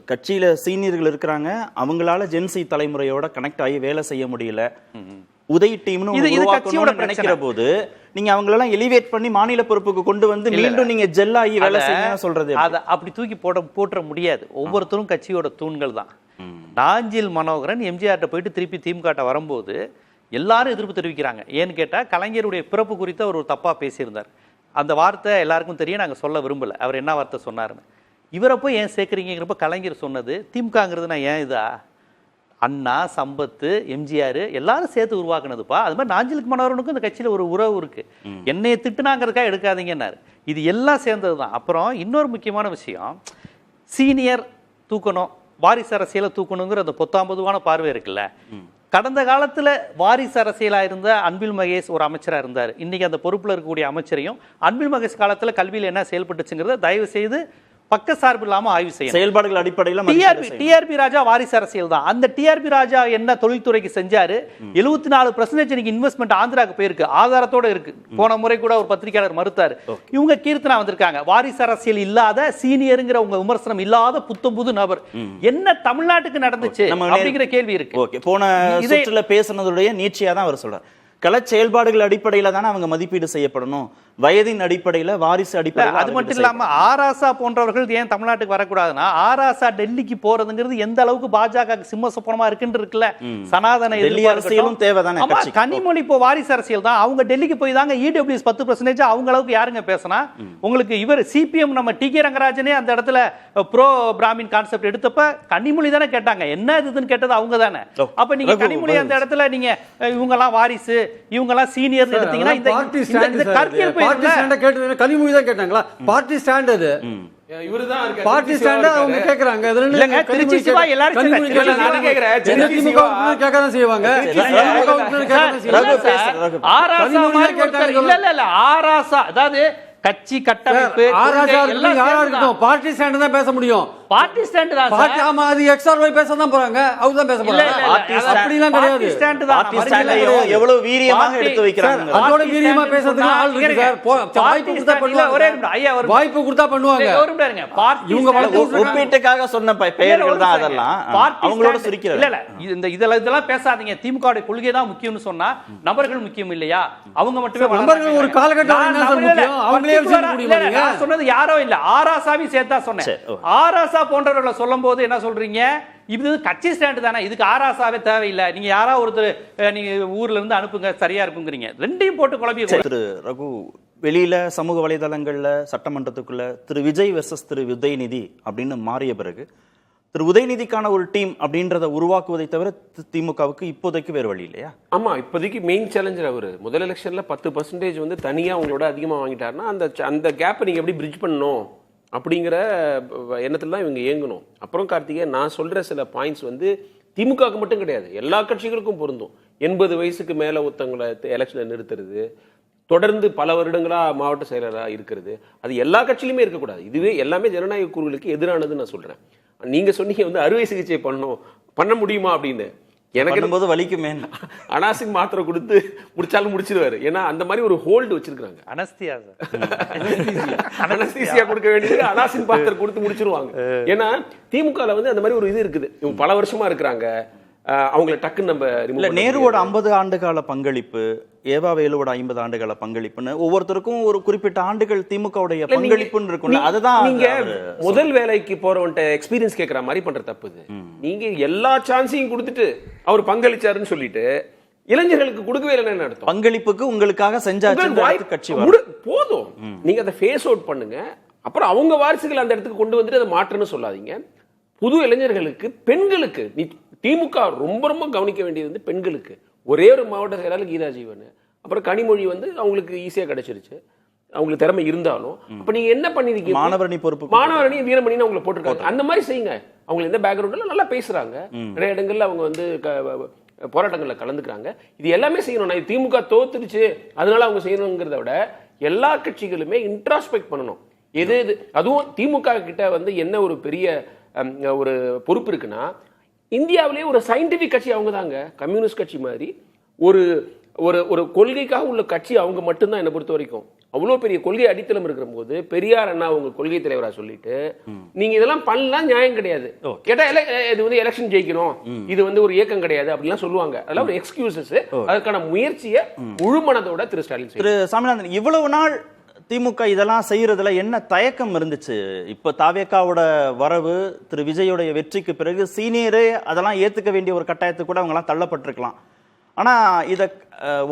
கட்சியில சீனியர்கள் இருக்கிறாங்க, அவங்களால ஜென்சி தலைமுறையோட கனெக்ட் ஆகி வேலை செய்ய முடியல, உதய் டீம்னு நினைக்கிற போது நீங்க அவங்களெல்லாம் எலிவேட் பண்ணி மாநில பொறுப்புக்கு கொண்டு வந்து மீண்டும் நீங்க ஜெல்லாகி வேலை செய்ய சொல்றது, அதை அப்படி தூக்கி போட்டுற முடியாது. ஒவ்வொருத்தரும் கட்சியோட தூண்கள் தான். நாஞ்சில் மனோகரன் எம்ஜிஆர்ட்ட போயிட்டு திருப்பி திமுக வரும்போது எல்லாரும் எதிர்ப்பு தெரிவிக்கிறாங்க. ஏன்னு கேட்டா கலைஞருடைய பிறப்பு குறித்து அவர் ஒரு தப்பா பேசியிருந்தார். அந்த வார்த்தை எல்லாருக்கும் தெரியும், நாங்கள் சொல்ல விரும்பலை அவர் என்ன வார்த்தை சொன்னாருன்னு. இவரை போய் ஏன் சேர்க்குறீங்கிறப்ப கலைஞர் சொன்னது, திமுகங்கிறது நான் ஏன் இதா, அண்ணா, சம்பத்து, எம்ஜிஆர் எல்லாரும் சேர்த்து உருவாக்குனதுப்பா. அது மாதிரி நாஞ்சில் மனோகரனுக்கும் இந்த கட்சியில் ஒரு உறவு இருக்கு, என்னையை திட்டுனாங்கிறதுக்காக எடுக்காதீங்கன்னாரு. இது எல்லாம் சேர்ந்தது தான். அப்புறம் இன்னொரு முக்கியமான விஷயம், சீனியர் தூக்கணும், வாரிசு அரசியலை தூக்கணுங்கிற அந்த 19 பார்வை இருக்குல்ல, கடந்த காலத்துல வாரிசு அரசியலா இருந்த அன்பில் மகேஷ் ஒரு அமைச்சரா இருந்தார். இன்னைக்கு அந்த பொறுப்புல இருக்கக்கூடிய அமைச்சரையும் அன்பில் மகேஷ் காலத்துல கல்வியில என்ன செயல்பட்டுச்சுங்கிறத தயவு செய்து பக்க சார்பு இல்லாம ஆய்வு செய்யணும். செயல்பாடுகள் அடிப்படையில் டிஆர்பி ராஜா வாரிசு அரசியல் தான். அந்த டிஆர்பி ராஜா என்ன தொழில்துறைக்கு செஞ்சாரு? 74% இன்னைக்கு இன்வெஸ்ட்மெண்ட் ஆந்திராக்கு போயிருக்கு, ஆதாரத்தோட இருக்கு. போன முறை கூட ஒரு பத்திரிகையாளர் மறுத்தாரு. இவங்க கீர்த்தனா வந்திருக்காங்க, வாரிசு அரசியல் இல்லாத சீனியருங்கிற உங்க விமர்சனம் இல்லாத புத்தம் புது நபர். என்ன தமிழ்நாட்டுக்கு நடந்துச்சு அப்படிங்கிற கேள்வி இருக்கு. ஓகே, போன சுற்றுல பேசுனதுடைய நீட்சியா தான் அவர் சொல்றார். கள செயல்பாடுகள் அடிப்படையில தானே அவங்க மதிப்பீடு செய்யப்படணும், வயதின் அடிப்படையில, வாரிசு அடிப்படையில். அது மட்டும் இல்லாம ஆராசா போன்றவர்கள் ஏன் தமிழ்நாட்டுக்கு வரக்கூடாதுன்னா, ஆராசா டெல்லிக்கு போறதுங்கிறது எந்த அளவுக்கு பாஜக சிம்ம சொப்பனமா இருக்குன்னு இருக்குல்ல. சனாதன அரசியலும் தேவைதானே. கனிமொழி இப்போ வாரிசு அரசியல் தான். அவங்க டெல்லிக்கு போய் தாங்க இடபிள்யூஎஸ் 10% அவங்க அளவுக்கு யாருங்க பேசினா? உங்களுக்கு இவர் சிபிஎம் நம்ம டி கே ரங்கராஜனே அந்த இடத்துல ப்ரோ பிராமின் கான்செப்ட் எடுத்தப்ப கனிமொழி தானே கேட்டாங்க, என்ன இதுன்னு கேட்டது அவங்க தானே. அப்ப நீங்க கனிமொழி அந்த இடத்துல நீங்க இவங்க எல்லாம் வாரிசு, இவங்க எல்லாம் சீனியர் எடுத்தீங்கன்னா இந்த கருத்தியல் கனிமொழி தான் கேட்டாங்களா? பார்ட்டி ஸ்டாண்ட் அது. பார்ட்டி ஸ்டாண்ட் அவங்க கேக்குறாங்க. இல்லங்க, திருச்சி சிவா எல்லாரும் கேட்கதான் செய்வாங்க. ஆராசா அதாவது கட்சி கட்டமைப்பு பார்ட்டி ஸ்டாண்ட் தான் பேச முடியும். பார்ட்டி ஸ்டாண்ட் தான் பார்ட்டி. ஆமா, அது எக்ஸ்ஆர்ஒய் பேச தான் போறாங்க, அவங்க தான் பேச போறாங்க. அப்படி எல்லாம் கிடையாது. பார்ட்டி ஸ்டாண்ட் தான். பார்ட்டி ஸ்டாண்டையும் எவ்வளவு வீரியமாக எடுத்து வைக்கிறாங்க. அதோட வீரியமா பேசுறதுக்கு ஆள் இருக்கு சார். வாய்ப்பு கொடுத்தா பண்ணுவாங்க. ஒரே ஐயா ஒரு வாய்ப்பு கொடுத்தா பண்ணுவாங்க. இவங்க ஒப்பீட்டுக்காக சொன்ன பெயர்கள் தான் அதெல்லாம். அவங்களோட சுரிக்கிறது. இல்ல இல்ல, இதெல்லாம் பேசாதீங்க. திமுக கொள்கை தான் முக்கியம்னு சொன்னா நபர்கள் முக்கியம் இல்லையா? அவங்க மட்டுமே நபர்கள் ஒரு காலகட்டம் என்ன சார் முக்கியம்? அவங்களே சொல்ல முடியுமா? நான் சொன்னது யாரோ இல்ல, ஆராசாவி சேர்த்தா சொன்னேன். ஆராசா போன்றவர்களை சொல்லும் போது என்ன சொல்றீங்க? இது கட்சி ஸ்டாண்ட் தானே, இதுக்கு ஆராசாவே தேவையில்லை, நீங்க யாரா ஒருத்தர் நீங்க ஊர்ல இருந்து அனுப்புங்க சரியா இருக்குங்கிறீங்க. ரெண்டையும் போட்டு குழப்பி. திரு ரகு, வெளியில சமூக வலைதளங்கள்ல சட்டமன்றத்துக்குள்ள திரு விஜய் வெர்சஸ் திரு உதயநிதி அப்படின்னு மாறிய பிறகு திரு உதயநிதிக்கான ஒரு டீம் அப்படின்றத உருவாக்குவதை தவிர திமுகவுக்கு இப்போதைக்கு வேறு வழி இல்லையா? ஆமா, இப்போதைக்கு மெயின் சேலஞ்சர் அவரு. முதல் எலெக்ஷன்ல 10% வந்து தனியா அவங்களோட அதிகமா வாங்கிட்டாருன்னா அந்த கேப்பை நீங்க எப்படி பிரிட்ஜ் பண்ணணும் அப்படிங்கிற எண்ணத்துல தான் இவங்க இயங்கணும். அப்புறம் கார்த்திகே, நான் சொல்ற சில பாயிண்ட்ஸ் வந்து திமுகவுக்கு மட்டும் கிடையாது, எல்லா கட்சிகளுக்கும் பொருந்தும். 80 வயசுக்கு மேல ஒருத்தவங்களை எலெக்ஷன்ல நிறுத்துறது, தொடர்ந்து பல வருடங்களா மாவட்ட செயலராக இருக்கிறது, அது எல்லா கட்சியிலுமே இருக்கக்கூடாது. இதுவே எல்லாமே ஜனநாயக கூறுகளுக்கு எதிரானதுன்னு நான் சொல்றேன். நீங்க சொன்னீங்க வந்து அறுவை சிகிச்சை பண்ண முடியுமா அப்படின்னு. எனக்கு போது வலிக்குமே, அனாசின் மாத்திரை கொடுத்து முடிச்சாலும் முடிச்சிருவாரு. ஏன்னா அந்த மாதிரி ஒரு ஹோல்டு வச்சிருக்காங்க. அனஸ்தீசியா கொடுக்க வேண்டியது அனாசின் மாத்திரை கொடுத்து முடிச்சிருவாங்க. ஏன்னா திமுகல வந்து அந்த மாதிரி ஒரு இது இருக்குது. இவங்க பல வருஷமா இருக்கிறாங்க, அவங்களை டக்குன்னு நம்ம நேருவோட 50 ஆண்டு கால பங்களிப்பு, ஏவா வேலுவோட 50 ஆண்டு கால பங்களிப்புன்னு ஒவ்வொருத்தருக்கும் ஒரு குறிப்பிட்ட ஆண்டுகள் திமுகவுடைய பங்களிப்புன்னு இருக்கும்ல. அதுதான் நீங்க முதல் வேலைக்கு போறவன்ட்ட எக்ஸ்பீரியன்ஸ் கேட்கற மாதிரி பண்ற தப்பு. நீங்க எல்லா சான்ஸையும் கொடுத்துட்டு அவர் பங்களிச்சாருன்னு சொல்லிட்டு இளைஞர்களுக்கு கொடுக்கவே இல்லைன்னு அர்த்தம். பங்களிப்புக்கு உங்களுக்காக செஞ்சாச்சு கட்சி போதும், நீங்க அதை ஃபேஸ் அவுட் பண்ணுங்க. அப்புறம் அவங்க வாரிசுகள் அந்த இடத்துக்கு கொண்டு வந்துட்டு அதை மாற்றுன்னு சொல்லாதீங்க. புது இளைஞர்களுக்கு, பெண்களுக்கு, திமுக ரொம்ப ரொம்ப கவனிக்க வேண்டியது வந்து பெண்களுக்கு. ஒரே ஒரு மாவட்ட செயலாளர் கீதா ஜீவன், அப்புறம் கனிமொழி வந்து அவங்களுக்கு ஈஸியா கிடைச்சிருச்சு, அவங்களுக்கு திறமை இருந்தாலும். அப்ப நீங்க என்ன பண்ணிருக்கீங்க? மாணவரணி பொறுப்பு, மாணவரணி வீரமணி அவங்களை போட்டிருக்காங்க. அந்த மாதிரி செய்யுங்க. அவங்க எந்த பேக்ரவுண்ட்ல நல்லா பேசுறாங்க, நிறைய இடங்கள்ல அவங்க வந்து போராட்டங்கள்ல கலந்துக்கிறாங்க. இது எல்லாமே செய்யணும். நான் திமுக தோத்துருச்சு அதனால அவங்க செய்யணுங்கிறத விட எல்லா கட்சிகளுமே இன்ட்ராஸ்பெக்ட் பண்ணணும். எது அதுவும் திமுக கிட்ட வந்து என்ன ஒரு பெரிய ஒரு பொறுப்பு இருக்குன்னா, இந்தியாவிலேயே ஒரு சயின்டிபிக் கட்சி அவங்க தாங்க. கம்யூனிஸ்ட் கட்சி மாதிரி ஒரு ஒரு கொள்கைக்காக உள்ள கட்சி அவங்க மட்டும்தான். என்னை பொறுத்த வரைக்கும் அவ்வளவு பெரிய கொள்கை அடித்தளம் இருக்கிற போது பெரியார் அண்ணா அவங்க கொள்கை தலைவரா சொல்லிட்டு நீங்க இதெல்லாம் பண்ணலாம் நியாயம் கிடையாது. கேட்டா இது வந்து எலெக்ஷன் ஜெயிக்கணும், இது வந்து ஒரு இயக்கம் கிடையாது அப்படிலாம் சொல்லுவாங்க. அதெல்லாம் ஒரு எக்ஸ்கியூசஸ். அதற்கான முயற்சியை முழு மனதோட திரு ஸ்டாலின், திரு சாமிநாதன், இவ்வளவு நாள் திமுக இதெல்லாம் செய்யறதுல என்ன தயக்கம் இருந்துச்சு? இப்ப தாவேக்காவோட வரவு, திரு விஜயோடைய வெற்றிக்கு பிறகு சீனியரே அதெல்லாம் ஏத்துக்க வேண்டிய ஒரு கட்டாயத்துக்கு கூட அவங்க எல்லாம் தள்ளப்பட்டிருக்கலாம். ஆனா இத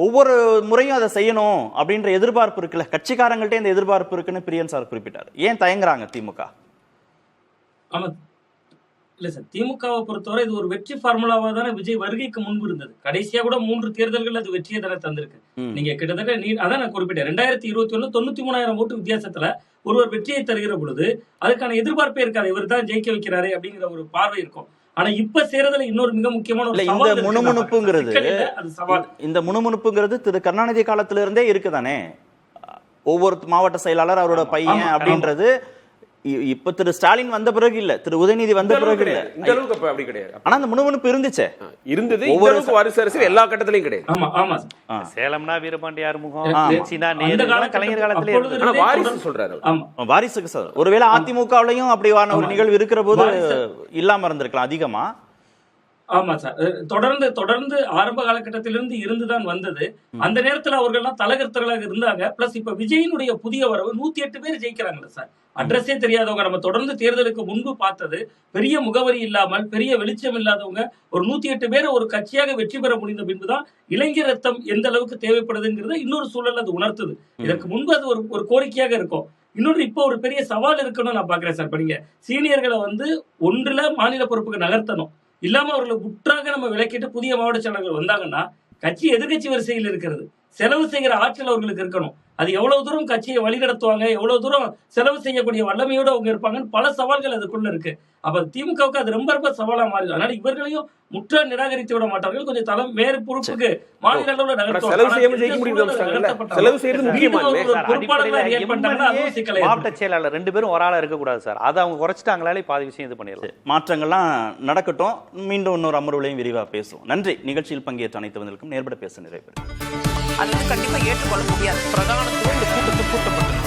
ஒவ்வொரு முறையும் அதை செய்யணும் அப்படின்ற எதிர்பார்ப்பு இருக்குல்ல, கட்சிக்காரங்கள்ட்ட இந்த எதிர்பார்ப்பு இருக்குன்னு பிரியன் சார் குறிப்பிட்டார். ஏன் தயங்குறாங்க திமுக? ஆமா இல்ல சார், திமுகவை பொறுத்தவரை இது ஒரு வெற்றி ஃபார்முலாவா தானே விஜய் வருகைக்கு முன்பு இருந்தது. கடைசியா கூட 3 தேர்தல்கள் அது வெற்றியை தானே தந்திருக்கு. நீங்க கிட்டத்தட்ட அதான் நான் குறிப்பிட்டேன், 2021 93,000 ஓட்டு வித்தியாசத்துல ஒருவர் வெற்றியை தருகிற பொழுது அதுக்கான எதிர்பார்ப்பே இருக்காது. இவர் தான் ஜெயிக்க வைக்கிறாரு அப்படிங்கிற ஒரு பார்வை இருக்கும். ஆனா இப்ப சேர்றதுல இன்னொரு மிக முக்கியமான ஒரு இல்ல சவால் இந்த இருக்கு. முணுமுணுப்புங்கிறது சிக்கல் இல்ல, அது சவால். இந்த முணுமுணுப்புங்கிறது திரு கருணாநிதி காலத்துல இருந்தே இருக்குதானே? ஒவ்வொரு மாவட்ட செயலாளர் அவரோட பையன் ஆமா. அப்படின்றது இப்ப திரு ஸ்டாலின் வந்த பிறகு இல்ல, திரு உதயநிதி வந்த பிறகு இல்ல. இந்த அளவுக்கு அப்ப அப்படி கிடையாது. ஆனா அந்த முணுமுணுப்பு இருந்துச்சே, இருந்தது. இந்த அளவுக்கு வாரிசு அரசியல் எல்லா கட்டத்திலையும் கிடையாது. ஆமா ஆமா சேலம்னா வீரபாண்டி ஆறுமுகம், ஆமா. திருச்சினா நேரு, அந்த காலகட்டத்துல கலைஞர் காலத்திலே அப்பொழுது இருந்தது. ஆனா வாரிசு சொல்றாரு. ஆமா வாரிசுக்கு சார் ஒருவேளை அதிமுகவிலையும் அப்படியான ஒரு நிகழ்வு இருக்கிற போது இல்லாம இருந்திருக்கலாம் அதிகமா. ஆமா சார், தொடர்ந்து ஆரம்ப காலகட்டத்திலிருந்து இருந்துதான் வந்தது. அந்த நேரத்துல அவர்கள்லாம் தலகர்த்தர்களாக இருந்தாங்க. பிளஸ் இப்ப விஜயினுடைய புதிய வரவு 108 பேர் ஜெயிக்கிறாங்க சார். அட்ரஸே தெரியாதவங்க, நம்ம தொடர்ந்து தேர்தலுக்கு முன்பு பார்த்தது, பெரிய முகவரி இல்லாமல் பெரிய வெளிச்சம் இல்லாதவங்க ஒரு 108 பேரை ஒரு கட்சியாக வெற்றி பெற முடிந்த பின்புதான் இளைஞர் ரத்தம் எந்த அளவுக்கு தேவைப்படுதுங்கிறத இன்னொரு சூழல் அது உணர்த்துது. இதற்கு முன்பு அது ஒரு கோரிக்கையாக இருக்கும். இன்னொன்று இப்போ ஒரு பெரிய சவால் இருக்குன்னு நான் பாக்குறேன் சார். படிங்க, சீனியர்களை ஒன்றுல மாநில பொறுப்புக்கு நகர்த்தணும், இல்லாம அவர்களை முற்றாக நம்ம விலக்கிட்டு புதிய மாவட்ட செயலாளர்கள் வந்தாங்கன்னா கட்சி எதிர்கட்சி வரிசையில் இருக்கிறது. செலவு செய்கிற ஆற்றல் அவர்களுக்கு இருக்கணும். அது எவ்வளவு தூரம் கட்சியை வழிநடத்துவாங்க, எவ்வளவு தூரம் செலவு செய்யக்கூடிய வல்லமையோடு அவங்க இருப்பாங்கன்னு பல சவால்கள் அதுக்குள்ள இருக்கு. அப்ப திமுகவுக்கு அது ரொம்ப ரொம்ப சவாலா மாறிடும். அதனால இவர்களையும் முற்றா நிராகரித்து விட மாட்டார்கள். கொஞ்சம் தளம் வேறு பொறுப்புக்கு மாநில அளவுல செலவு செய்யாம ஜெயிக்க முடியும். செலவு செய்யறது முக்கியமா மாவட்ட செயலாளர் 2 பேரும் ஒரு ஆளா இருக்கக்கூடாது சார். அதை அவங்க குறைச்சிட்டாங்களாலே பாதி விஷயம் இது பண்ணிடலாம். மாற்றங்கள்லாம் நடக்கட்டும். மீண்டும் இன்னொரு அமர்வுலையும் விரிவா பேசுவோம். நன்றி. நிகழ்ச்சியில் பங்கேற்ற அனைத்து நேர்பட பேச நிறைவு. அது கண்டிப்பா ஏற்றுக்கொள்ள முடியாது. பிரதானத்துவம் இந்த கூட்டத்துக்கு கூட்டப்பட்டது.